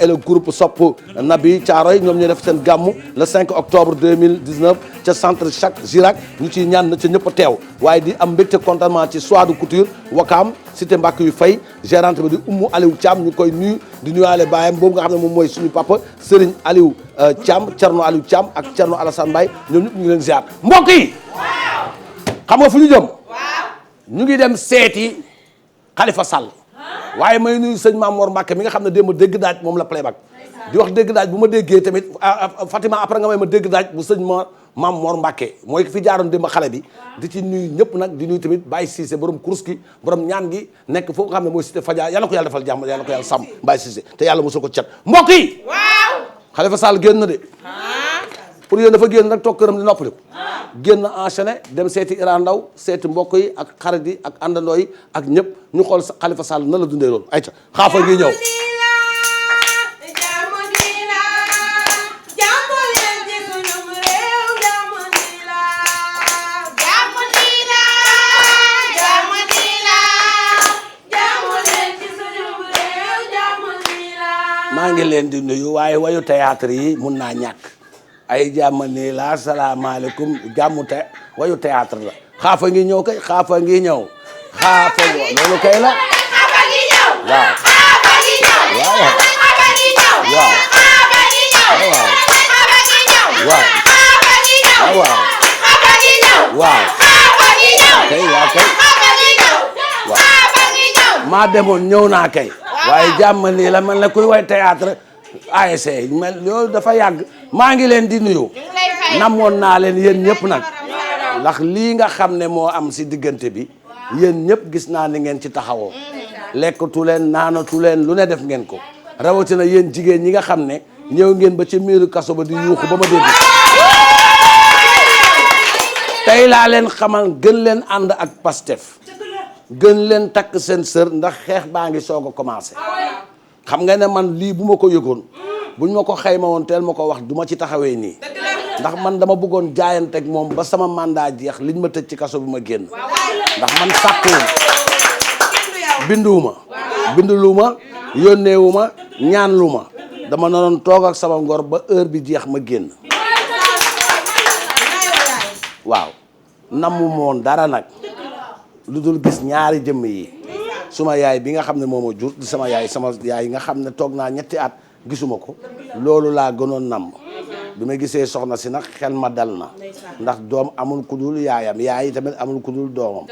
et le groupe Sopp Nabi Thiaroye ñoom ñooy def seen gàmmu le 5 octobre 2019 ca centre Jacques Chirac ñu ciy ñaan na ca ñëpp a teew waaye di am mbégte contentement ci soie de couture Wakaam cité Mbacke yu fay gérante bi di Oumou Aliou Thiam ñu koy nuyu di nuyuwaale baayam boobu nga xam ne moom mooy suñu papa Serigne Aliou Thiam Thierno Aliou Thiam ak Thierno Alassane Mbaye ñoom ñëpp ñu ngi leen ziar mbokk yi xam nga fu ñu jëm ñu ngi dem seeti Khalifa Sall waaye may nuyu sëñ Mame Mor Mbacke mi nga xam ne démb dégg daaj moom la playback di wax dégg daaj bu ma déggee tamit Fatima après nga may ma dégg daaj bu sëñ Mame Mor Mbacke mooy fi jaaroon démb xale bi di ci nuyu ñëpp nag di nuyu tamit Baye Cissé borom kurus gi borom ñaan gi nekk foofu nga xam ne mooy cité Fadia yàlla ko yàlla defal jàmm yàlla ko yàlla sàmm Baye Cissé te yàlla mosul ko cat mbokk yi Khalifa Sall génn na de pour yéen dafa génn nag toog këram di noppaliku génn enchaîné dem seeti Iran Ndaw seeti mbokk yi ak xarit yi ak àndandoo yi ak ñëpp ñu xool Khalifa Sall na la dundee loolu ayca xaafa ngi ñëw maa ngi leen di nuyu waaye wayu théâtre yi mun naa ñàkk ay jàmm nii la salaamaaleykum jàmmu wayu théâtre la xaafa ngi ñëw kay xaafa ngi ñëw xaafa loolu kay la waaw maa demoon ñëw naa kay waaye jàmm nii la man la kuy way théâtre ASC mel loolu dafa yàgg maa ngi leen di nuyu namoon naa leen yéen ñëpp nag ndax lii nga xam ne moo am si diggante bi yéen ñëpp gis naa ni ngeen ci taxawoo lekkatu leen naanatu leen lu ne def ngeen ko rawatina yéen jigéen ñi nga xam ne ñëw ngeen ba ci miiru kaso ba di yuuxu ba ma dégg tey laa leen xamal gën leen ànd ak Pastef gën leen takk seen sër ndax xeex baa ngi soog a commencé xam nga ne man lii bu ma ko yëgoon buñ ma ko xayma woon teel ma ko wax du ma ci taxawee nii ndax man dama bëggoon jaayanteeg moom ba sama mandat jeex liñ ma tëj ci kaso bi ma génn ndax man sàkkuwuma binduwuma binduluwuma yónneewuma ñaanluwuma dama naroon toog ak sama ngor ba heure bi jeex ma génn waaw namu moon dara nag lu dul gis ñaari jëmm yi suma yaay bi nga xam ne moo ma jur di sama yaay nga xam ne toog naa ñetti at gisuma ko loolu laa gënoon namm bi ma gisee soxna si nag xel ma dal na ndax doom amul ku dul yaayam yaay tamit amul ku dul doomam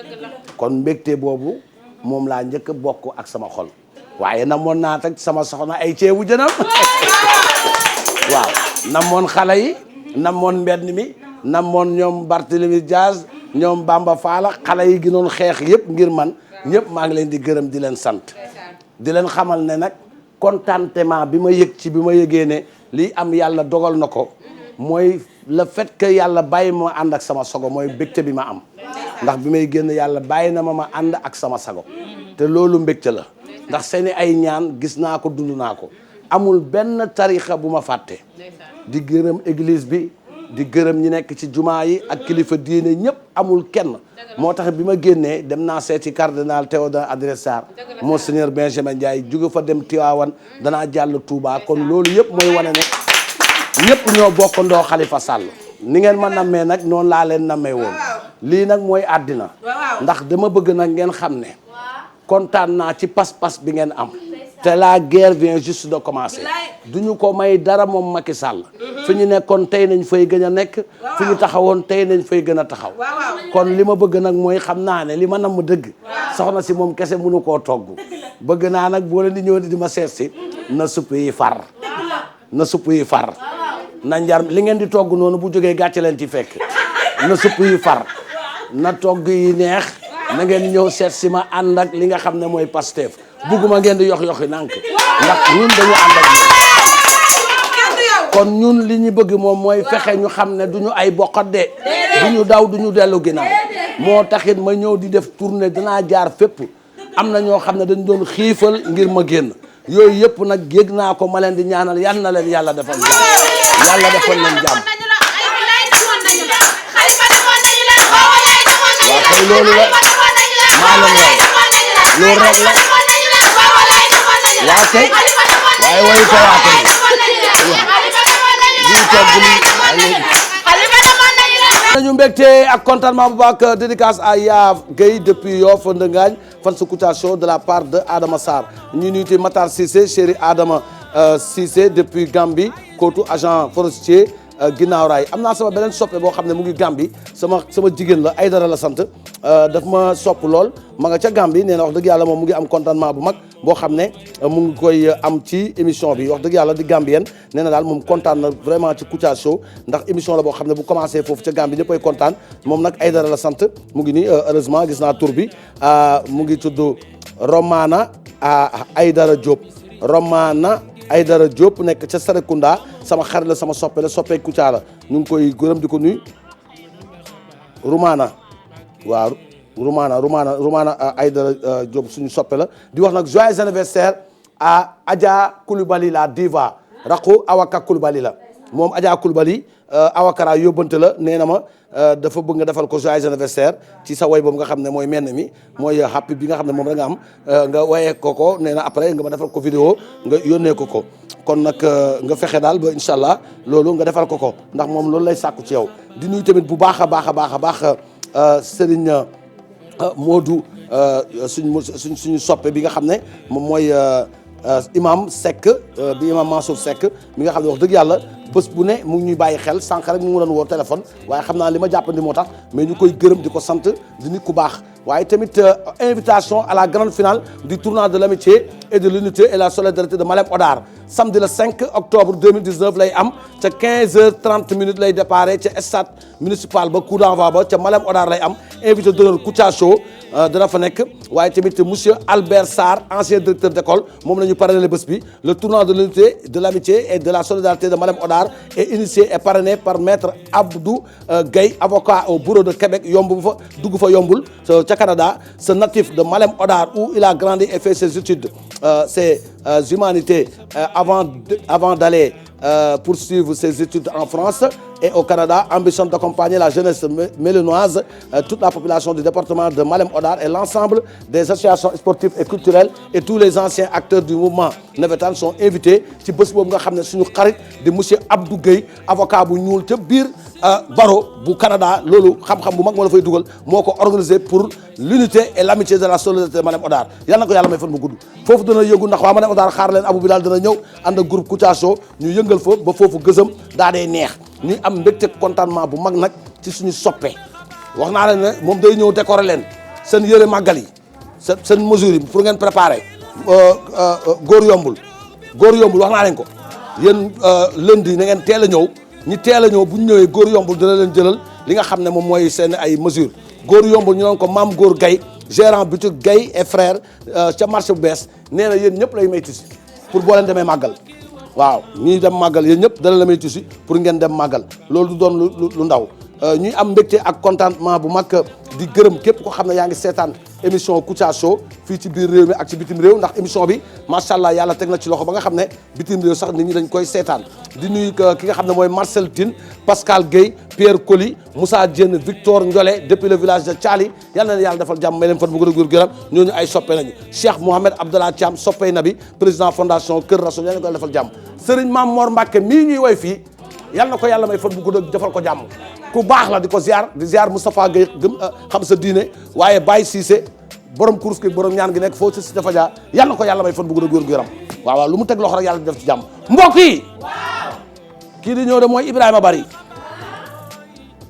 kon mbégte boobu moom laa njëkk a bokk ak sama xol waaye namoon naa teg sama soxna ay ceebu jënam waaw namoon xale yi namoon mbedd mi namoon ñoom Barthélemy Diaz ñoom Bamba Faala xale yi gënoon xeex yëpp ngir man ñëpp maa ngi leen di gërëm di leen sant di leen xamal ne nag contentement bi ma yëg ci bi ma yëgee ne lii am yàlla dogal na ko mooy le fait que yàlla bàyyi ma ànd ak sama sago mooy mbégte bi ma am ndax bi may génn yàlla bàyyi na ma ànd ak sama sago te loolu mbégte la ndax seeni ay ñaan gis naa ko dund naa ko amul benn tarixa bu ma fàtte di gërëm église bi di gërëm ñi nekk ci jumaa yi ak kilifa diine ñëpp amul kenn moo tax bi ma génnee dem naa seeti cardinal Théodore Adrien Sarr monseigneur Benjamin Ndiaye jóge fa dem Tivaouane danaa jàll Touba kon loolu yëpp mooy wane ne ñëpp ñoo bokkandoo Khalifa Sall ni ngeen ma nammee nag noonu laa leen nammee woon lii nag mooy àddina ndax dama bëgg nag ngeen xam ne kontaan naa ci pas-pas bi ngeen am te la guerre vient juste de commencer duñu ko may dara moom Macky Sall fi ñu nekkoon tey nañ fay gën a nekk fi ñu taxawoon tey nañ fay gën a taxaw kon li ma bëgg nag mooy xam naa ne li ma namm dëgg soxna si moom kese mënu koo togg bëgg naa nag boo leen di ñëw di ma seet si na supp yi far na supp yi far na njar li ngeen di togg noonu bu jógee gàcce leen ci fekk na supp yi far na togg yi neex na ngeen ñëw seet si ma ànd ak li nga xam ne mooy Pastef bugguma ngeen di yoxi nànk ndax ñun dañu ànd ak kon ñun li ñu bëgg moom mooy fexe ñu xam ne duñu ay bokkat de duñu daw duñu dellu ginnaaw moo taxit ma ñëw di def tournée danaa jaar fépp am na ñoo xam ne dañ doon xiifal ngir ma génn yooyu yëpp nag yëg naa ko ma leen di ñaanal yal na leen yàlla defal jàmm yàlla defal leen jàmm waaw kay loolu la maa leen way loolu rek la waaw kay waaye wayu tawaate nañu mbégte ak contentement bu baax dédicace à Yav Gueye depuis Yoff Ndëngaañ fan sa Kouthia Show de la part de Adama Sarr ñu nuyu Matar Cissé chéri Adama Cissé depuis Gambie kootu agent forestier ginnaaw raay am naa sama beneen soppe boo xam ne mu ngi Gambie sama jigéen la Aydara la sant daf ma sopp lool ma nga ca Gambie nee na wax dëgg yàlla moom mu ngi am contentement bu mag boo xam ne mu ngi koy am ci émission bi wax dëgg yàlla di Gambienne nee na daal moom kontaan na vraiment ci Kouthia Show ndax émission la boo xam ne bu commencé foofu ca Gambie ñëppay kontaan moom nag Aydara la sant mu ngi nii heureusement gis naa tur bi mu ngi tudd Romana Aydara Diop Romana Aydara Diop nekk ca Sarekunda sama xarit la sama soppe la soppe Kouthia la ñu ngi koy gërëm di ko nuyu Rumana waaw Rumana Aydara Diop suñu soppe la di wax nag joyeux anniversaire à Adja Koulibaly la diva raqu Awaka Koulibaly la moom Adja Koulibaly Awakara yóbbante la nee na ma dafa bëgg nga defal ko joyeux anniversaire ci sa way boobu nga xam ne mooy menn mi mooy happy bi nga xam ne moom rek nga am nga wayee ko nee na après nga ma defal ko vidéo nga yónnee ko kon nag nga fexe daal ba incha allah loolu nga defal ko ndax moom loolu lay sàkku ci yow di nuyu tamit bu baax a baax Serigne Modou suñu soppe bi nga xam ne moom mooy imam Seck bi imam Mansour Seck mi nga xam ne wax dëgg yàlla bés bu ne mu ngi ñuy bàyyi xel sànq rek mu ngi doon woo téléphone waaye xam naa li ma jàppandi moo tax mais ñu koy gërëm di ko sant di nit ku baax waaye tamit invitation à la grande finale du tournoi de l'amitié et de l'unité et la solidarité de Malem Hodar samedi le 5 octobre 2019 lay am ca 15h30 lay déparé ca stade municipal ba coup d'envoi ba ca Malem Hodar lay am invité d'honneur Kouthia Show dana fa nekk waaye tamit monsieur Albert Sarr ancien directeur d'école moom la ñu parrainé bés bi le tournoi de l'unité de l'amitié et de la solidarité de Malem Hodar est initié et parrainé par maître Abdou Gueye avocat au bureau de Québec yomb fa dugg fa yombul ca Canada ce natif de Malem Hodar où il a grandi et fait ses études ses humanités avant d'aller poursuivre ses études en France et au Canada, ambitionne d'accompagner la jeunesse mélénoise, toute la population du département de Malem-Hodar et l'ensemble des associations sportives et culturelles et tous les anciens acteurs du mouvement navétane sont invités ci bés boobu nga xam ne suñu xarit di monsieur Abdou Gueye avocat bu ñuul ca biir barreau bu Canada loolu xam-xam bu mag moo la fay dugal moo ko organisé pour l'unité et l'amitié de la solidarité Malem-Hodar yal na ko yàlla may fan bu gudd foofu dana yëngu ndax waa Malem-Hodar xaar leen Abou Bilal dana ñëw ànd ak groupe Kouthia Show ñu yëngal fa ba foofu gësam daa dee neex ñuy am mbégte contentement bu mag nag ci suñu soppe wax naa leen ne moom day ñëw décorer leen seen yëre màggal yi seen mesures yi pour ngeen préparer góor yombul wax naa leen ko yéen lundi na ngeen teel a ñëw ñi teel a ñëw bu ñu ñëwee góor yombul dina leen jëlal li nga xam ne moom mooy seen ay mesures góor yombul ñu doon ko maam góor Gaye gérant boutique Gaye et frère ca marché bu bees nee na yéen ñëpp lay may tissu pour boo leen demee màggal waaw ñuy dem màggal yéen ñëpp dana la may tissu pour ngeen dem màggal loolu du doon lu ndaw ñuy am mbégte ak contentement bu mag di gërëm képp ko xam ne yaa ngi seetaan émission Kouthia Show fii ci biir réew mi ak ci bitim réew ndax émission bi macha allah yàlla teg na ci loxo ba nga xam ne bitim réew sax nit ñi dañ koy seetaan di nuyu ki nga xam ne mooy Marcel Tine Pascal Gueye Pierre Coly Moussa Diène Victor Ndiolé depuis le village de Thiali yal na leen yàlla defal jàmm may leen fan bu gën a gërëm ñooñu ay soppe nañu Cheikh Mohamed Abdallah Thiam soppey na bi président fondation Kër Rasoul yal na ko defal jàmm Serigne Mame Mor Mbacke mii ñuy woy fii yal na ko yàlla may fan bu gën a defal ko jàmm ku baax la di ko ziar di ziar Moustapha Gueye gëm xam sa diine waaye Baye Cissé borom course ki borom ñaan gi nekk foofu si dafa jaar yal na ko yàlla may fan bu gën a góor gu yaram waaw waaw lu mu teg loxo rek yàlla def ci jàmm mbokk yi kii di ñëw de mooy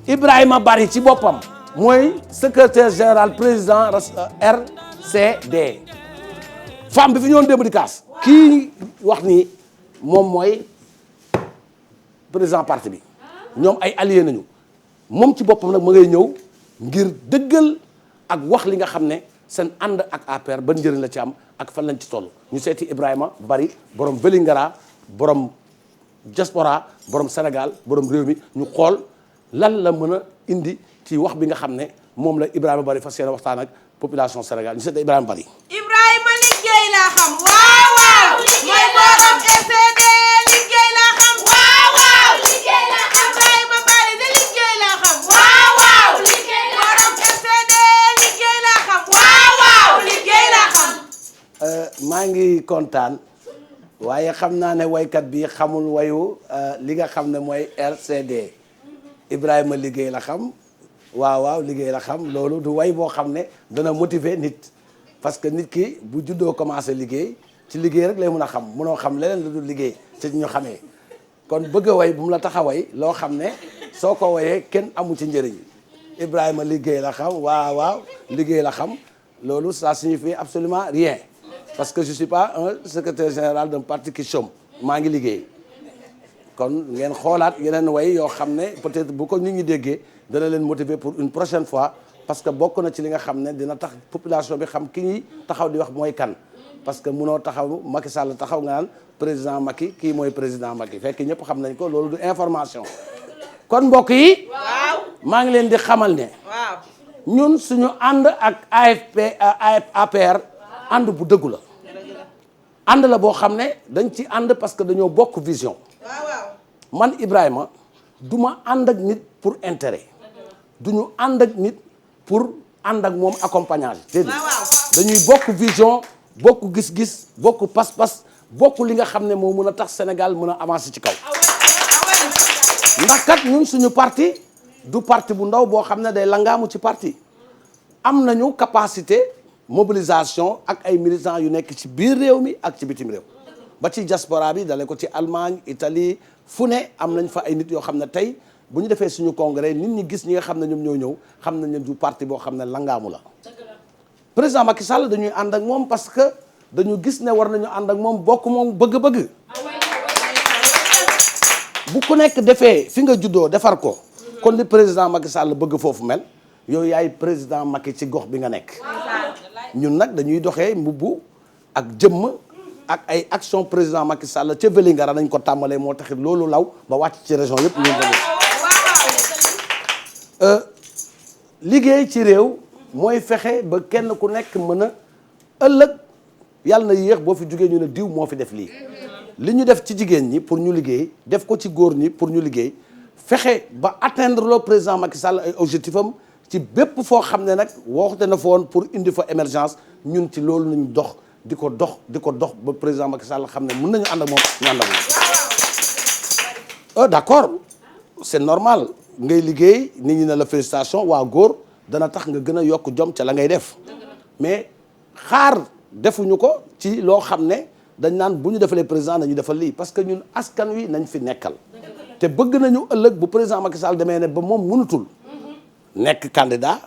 Ibrahima Bari ci boppam mooy secrétaire général président RCD femme bi fi ñëwoon démb di kaas kii wax ni moom mooy président parti bi ñoom ay alliés nañu moom ci boppam nag ma ngay ñëw ngir dëggal ak wax li nga xam ne seen ànd ak APR ban njëriñ la ci am ak fan lañ ci toll ñu seeti Ibrahima Bari borom Vélingara borom diaspora borom Sénégal borom réew mi ñu xool lan la mën a indi ci wax bi nga xam ne moom la Ibrahima Bari fas yéene waxtaan ak population Sénégal ñu seeti Ibrahima Bari. Ibrahima liggéey laa xam waaw waaw mooy borom RCD liggéey laa xam waaw waaw liggéey laa xam Ibrahima Bari de liggéey laa xam waaw waaw liggéey borom RCD liggéey laa xam waaw waaw liggéey laa xam. maa ngi kontaan waaye xam naa ne waykat bi xamul wayu li nga xam ne mooy RCD Ibrahima liggéey la xam waaw waaw liggéey la xam loolu du way boo xam ne dana motiver nit parce que nit ki bu juddoo commencé liggéey ci liggéey rek lay mën a xam mënoo xam leneen lu dul liggéey ci ñu xamee kon bëgg a way bu mu la tax a way loo xam ne soo ko wayee kenn amu ci njëriñ Ibrahima liggéey la xam waaw waaw liggéey la xam loolu ça signifie absolument rien parce que je suis pas un secrétaire général d'un parti qui chôme maa ngi liggéey kon ngeen xoolaat yeneen way yoo xam ne peut-être bu ko nit ñi déggee dana leen motiver pour une prochaine fois parce que bokk na ci li nga xam ne dina tax population bi xam ki ñuy taxaw di wax mooy kan parce que munoo taxaw Macky Sall taxaw nga naan président Macky kii mooy président Macky fekk ñëpp xam nañ ko loolu du information kon mbokk yi maa ngi leen di xamal ne ñun suñu ànd ak APR ànd bu dëggu la ànd la boo xam ne dañ ci ànd parce que dañoo bokk vision man Ibrahima du ma ànd ak nit pour intérêt du ñu ànd ak nit pour ànd ak moom accompagnage déedéet dañuy bokk vision bokk gis-gis bokk pas-pas bokk li nga xam ne moo mën a tax Sénégal mën a avancer ci kaw ndax kat ñun suñu parti du parti bu ndaw boo xam ne day langaamu ci parti am nañu capacité mobilisation ak ay militants yu nekk ci biir réew mi ak ci bitim réew ba ci diaspora bi dale ko ci Allemagne Italie fu ne am nañ fa ay nit yoo xam ne tey bu ñu defee suñu congrès nit ñi gis ñi nga xam ne ñoom ñoo ñëw xam nañ ne du parti boo xam ne langaamu la président Macky Sall dañuy ànd ak moom parce que dañu gis ne war nañu ànd ak moom bokk moom bëgg-bëgg bu ku nekk defee fi nga juddoo defar ko kon li président Macky Sall bëgg foofu mel yow yaay président Macky ci gox bi nga nekk ñun nag dañuy doxee mbubbu ak jëmm ak ay action président Macky Sall ca Vélingara nañ ko tàmbalee moo taxit loolu law ba wàcc ci région yëpp ñu liggéey ci réew mooy fexe ba kenn ku nekk mën a ëllëg yàlla na yéex boo fi jógee ñu ne diw moo fi def lii li ñu def ci jigéen ñi pour ñu liggéey def ko ci góor ñi pour ñu liggéey fexe ba atteindre le président Macky Sall ay objectif am ci bépp foo xam ne nag waxute na fa woon pour indi fa émergence ñun ci loolu nañu dox di ko dox ba président Macky Sall xam ne mën nañu ànd ak moom ñu ànd ak moom. D'accord c'est normal ngay liggéey nit ñi ne la félicitation waa góor dana tax nga gën a yokk jom ca la ngay def mais xaar defuñu ko ci loo xam ne dañ naan bu ñu defalee président nañu defal lii parce que ñun askan wi nañ fi nekkal te bëgg nañu ëllëg bu président Macky Sall demee ne ba moom mënutul nekk candidat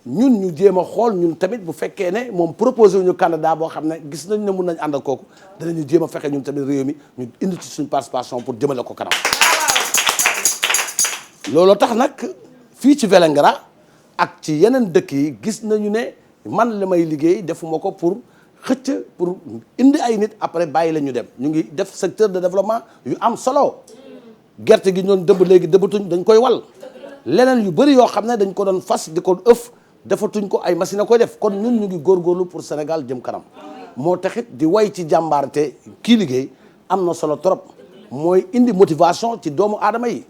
ñun ñu jéem a xool ñun tamit bu fekkee ne moom proposé wuñu candidat boo xam ne gis nañ ne mun nañ ànd ak kooku danañu jéem a fexe ñun tamit réew mi ñu indi ci suñu participation pour jëmale ko kanam. loolu tax nag fii ci Vélingara ak ci yeneen dëkk yi gis nañu ne man li may liggéey defuma ko pour xëcc pour indi ay nit après bàyyi la ñu dem ñu ngi def secteur de développement yu am solo gerte gi ñoon dëbb léegi dëbbatuñ dañ koy wal leneen yu bëri yoo xam ne dañ ko doon fas di ko ëf defatuñ ko ay machine a koy def kon ñun ñu ngi góorgóorlu pour Sénégal jëm kanam moo taxit di way ci jàmbaarte kii liggéey am na solo trop mooy indi motivation ci doomu aadama yi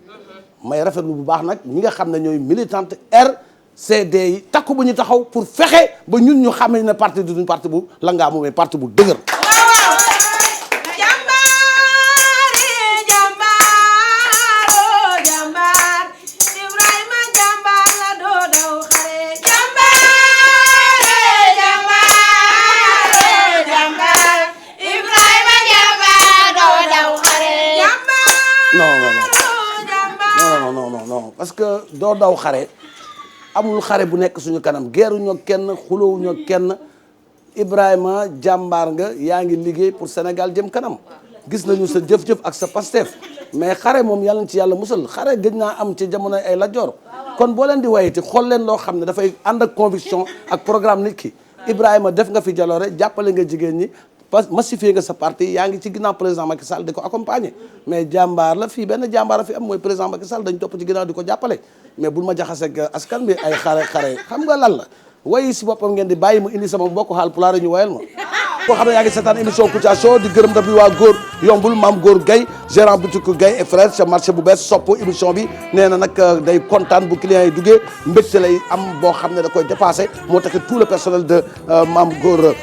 may rafetlu bu baax nag ñi nga xam ne ñooy militante RCD yi takku bu ñu taxaw pour fexe ba ñun ñu xamee ne parti du parti bu la ngaa moomee parti bu dëgër. non parce que doo daw xare amul xare bu nekk suñu kanam geeruñoo kenn xulowuñoo kenn Ibrahima jàmbaar nga yaa ngi liggéey pour Sénégal jëm kanam gis nañu sa jëf-jëf ak sa Pastef mais xare moom yàlla na ci yàlla musal xare gëj naa am ci jamono ay Lat Joor kon boo leen di wayeti xool leen loo xam ne dafay ànd ak conviction ak programme nit ki Ibrahima def nga fi jaloore jàppale nga jigéen ñi parce que massifié nga sa parti yaa ngi ci ginnaaw président Macky Sall di ko accompagner mais jàmbaar la fii benn jàmbaar la fi am mooy président Macky Sall dañ topp ci ginnaaw di ko jàppale mais bul ma jaxaseeg askan bi ay xare xam nga lan la wayi si boppam ngeen di bàyyi mu indi sama mbokk xaal pulaar ñu wayal ma koo xam ne yaa ngi seetaan émission Kouthia Show di gërëm daf bi waa góor yombul maam góor Gaye gérant boutique Gaye et frère ca marché bu bees sopp émission bi nee na nag day kontaan bu clients yi duggee mbégte lay am boo xam ne da koy dépassé moo tax tout le personnel de maam góor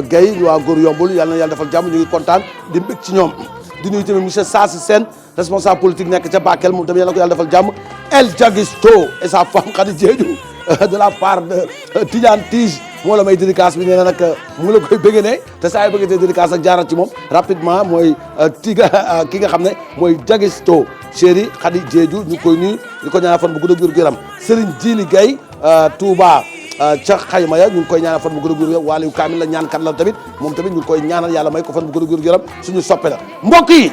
Gaye waa góor yombul yàlla na yàlla defal jàmm ñu ngi kontaan di mbég ci ñoom di nuyu tamit monsieur Sassi Sène responsable politique nekk ca Bakel moom tamit yàlla ko yàlla defal jàmm El Jagisto et sa femme Khady Diédhiou de la part de Tidiane Tige moo la may dédicace bi nee na nag mu la koy bëgg ne te saa yu bëgg te dédicace ak jaaral ci moom rapidement mooy Tiga ki nga xam ne mooy Jagisto chéri Khady Diédhiou ñu koy nuyu di ko ñaanal fan bu gudd ak yaram Serigne Djili Gaye Touba ca xayma ya ñu ngi koy ñaanal fan bu gudd ak yaram waaliyu kaamil la ñaan kat la tamit moom tamit ñu ngi koy ñaanal yàlla may ko fan bu gudd ak yaram suñu soppe la mbokk yi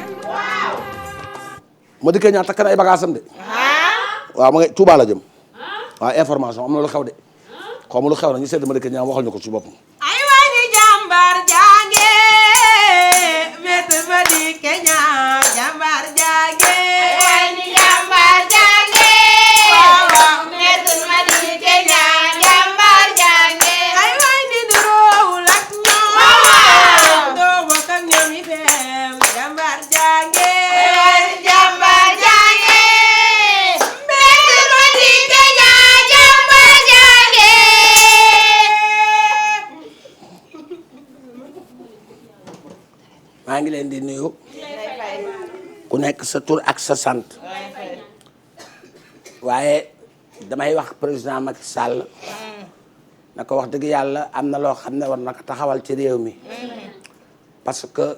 ma dikkee ñaan takk na ay bagaasam de waaw ma nga Touba la jëm waaw information am na lu xew de xaw ma lu xew na ñu seetlu ma dikkee ñaan waxal ñu ko ci boppam ay waay ni jàmbaar jànge Maître Madické Niang jàmbaar jànge ay waay ni jàmbaar jànge waaw waaw Maître Madické Niang jàmbaar jànge ay waay ni duroowul ak ñoom waaw doo bokk ak ñoom yi dem jàmbaar jànge ay waay ni jàmbaar jànge Maître Madické Niang jàmbaar jànge maa ngi leen di nuyu ku nekk sa tur ak sa sant waaye damay wax président Macky Sall na ko wax dëgg yàlla am na loo xam ne war na ko taxawal ci réew mi parce que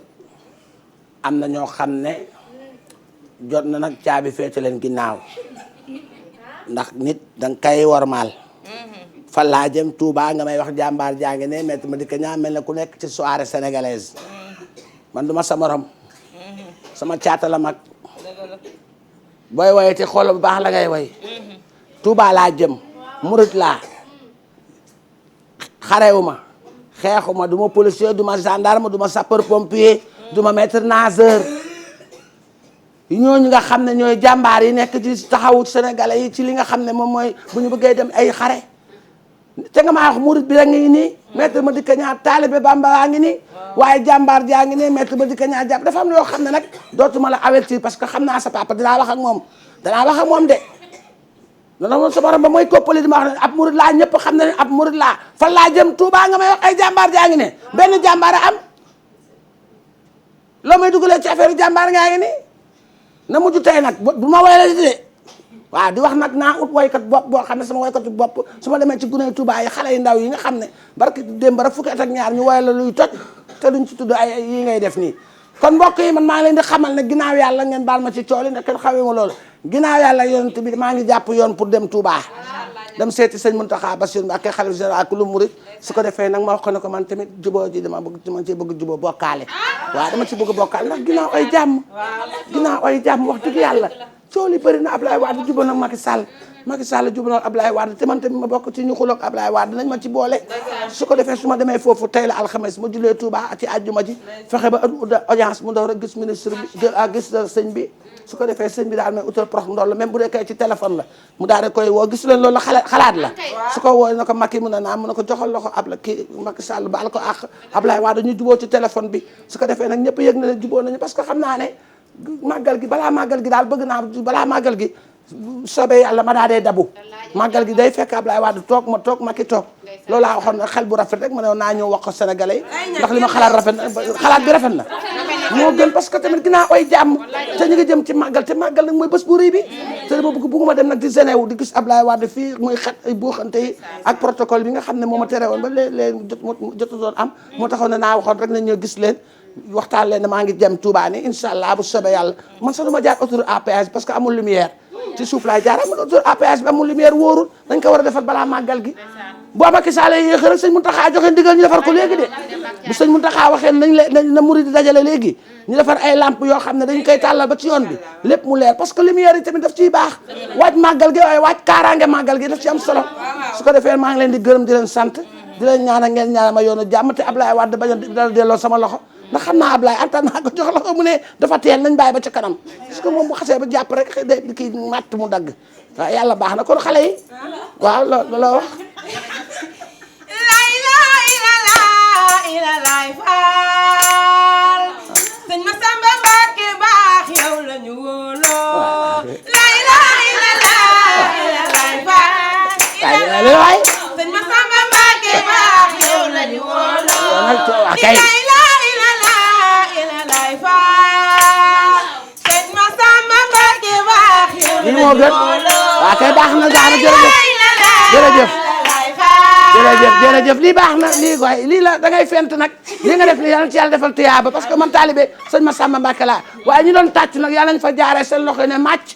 am na ñoo xam ne jot na nag caabi féete leen ginnaaw ndax nit danga kay warmaal fa laa jëm Touba nga may wax jàmbaar jaa ngi ne Maître Madické Niang mel na ku nekk ci soirée sénégalaise man duma sa morom sama caata la mag booy woye te xool bu baax la ngay woy Touba laa jëm murit laa xarewuma xeexuma du ma policier du ma gendarme du ma sapeur pompier du ma maître nageur ñooñu nga xam ne ñooy jàmbaar yi nekk ci taxawu sénégalais yi ci li nga xam ne moom mooy bu ñu bëggee dem ay xare te nga maa wax murid bi rek ngi nii maître Madické Niang taalibe Bamba waa ngi nii waaye jàmbaar jaa ngi nii maître Madické Niang jàpp dafa am yoo xam ne nag dootuma la avertir parce que xam naa sa papa dinaa wax ak moom de loolu moom sama ba mooy koppali di ma wax ne ab murid laa ñëpp xam ne ab murid laa fan laa jëm Touba nga may wax ay jàmbaar jaa ngi ne benn jàmbaar a am loo may dugalee ci affaire jàmbaar ngaa ngi nii na mujj tey nag bu ma woyale di de waaw di wax nag naa ut woykat bopp boo xam ne sama woykatu bopp su ma demee ci gune Touba yi xale yu ndaw yi nga xam ne barki démb rek fukki at ak ñaar ñu woyal la luy toj te duñ ci tudd ay yi ngay def nii kon mbokk yi man maa ngi leen di xamal ne ginnaaw yàlla ngeen baal ma ci cooli ne kenn xawee ma loolu ginnaaw yàlla yonent bi maa ngi jàpp yoon pour dem Touba dem seeti sëñ Mountakha Bassirou ak xalifa général ku lu murid su ko defee nag ma wax ko ne ko man tamit jubóo ji dama ci bëgg jubóo bokkaale waaw dama ci bëgg bokkaale ndax ginnaaw ay jàmm wax dëgg yàlla cooli bëri na Ablaye Wade jubóo nag Macky Sall jubóo nag Ablaye Wade te man tamit ma bokk ci ñu xuloog Ablaye Wade nañ ma ci boole su ko defee su ma demee foofu tey la alxames ma julee Touba ci àjjuma ji fexe ba audience mu door a gis ministre bi gis sëñ bi su ko defee sëñ bi daal may utal prox ndoll même bu dee kay ci téléphone la mu daal di koy woo gis leen loolu xalaat la su ko woo na ko Macky mun na ko joxal loxo kii Macky Sall baal ko ak Ablaye Wade ñu juboo ci téléphone bi su ko defee nag ñëpp yëg na leen juboo nañu parce que xam naa ne màggal gi balaa màggal gi daal bëgg naa balaa màggal gi soobee yàlla ma daa dee dabu màggal gi day fekk Ablaye Wade toog ma toog Macky toog loolu laa waxoon na xel bu rafet rek ma ne naa ñëw wax ko sénégalais ndax li ma xalaat bi rafet na moo gën parce que tamit ginnaaw ay jàmm te ñu ngi jëm ci màggal te màggal nag mooy bés bu rëy bi te dama bëgguma dem nag di généwu di gis Ablaye Wade fii muy xet ay buuxante yi ak protocole bi nga xam ne moo ma tere woon ba léeg-léeg jotu doon am moo taxoon ne naa waxoon rek na ñëw gis leen waxtaan leen ne maa ngi jëm Touba ni incha allah bu soobee yàlla man sax du ma jaar autoroute à péage parce que amul lumière ci suuf laay jaar amul autoroute à péage bi amul lumière wóorul dañ ko war a defal balaa màggal gi boo Macky Sall yéex rek sëñ Mountakha joxe ndigal ñu defar ko léegi de bu sëñ Mountakha waxee na murid di dajale léegi ñu defar ay lampe yoo xam ne dañ koy tàllal ba ci yoon bi lépp mu leer parce que lumière yi tamit daf ciy baax waaj màggal gi waaye waaj kaaraange màggal gi daf ci am solo su ko defee maa ngi leen di gërëm di leen sant di leen ñaanal ngeen ñaanal ma yoonu jàmm te Ablaye Wade bañ a dal delloo sama loxo ndax xam naa Ablaye antan naa ko jox la ko mu ne dafa teel nañ bàyyi ba ca kanam parce que moom bu xasee ba jàpp rek day kii matt mu dagg waaw yàlla baax na kon xale yi waaw loo wax lay faal sëñ Massamba Mbacké baax yow la ñu wóoloo lay faal waay sëñ Massamba Mbacké baax yow la ñu wóoloo kay lay faal sëñ Massamba Mbacké baax yow la ñu wóoloo waaw kay baax na jërëjëf lii baax na lii la da ngay fent nag lii nga def li yàlla ci yàlla defal tiyaaba parce que man taalibe sëñ Massamba Mbacké laa waaye ñu doon tàcc nag yàlla nañ fa jaaree seen loxo ne màcc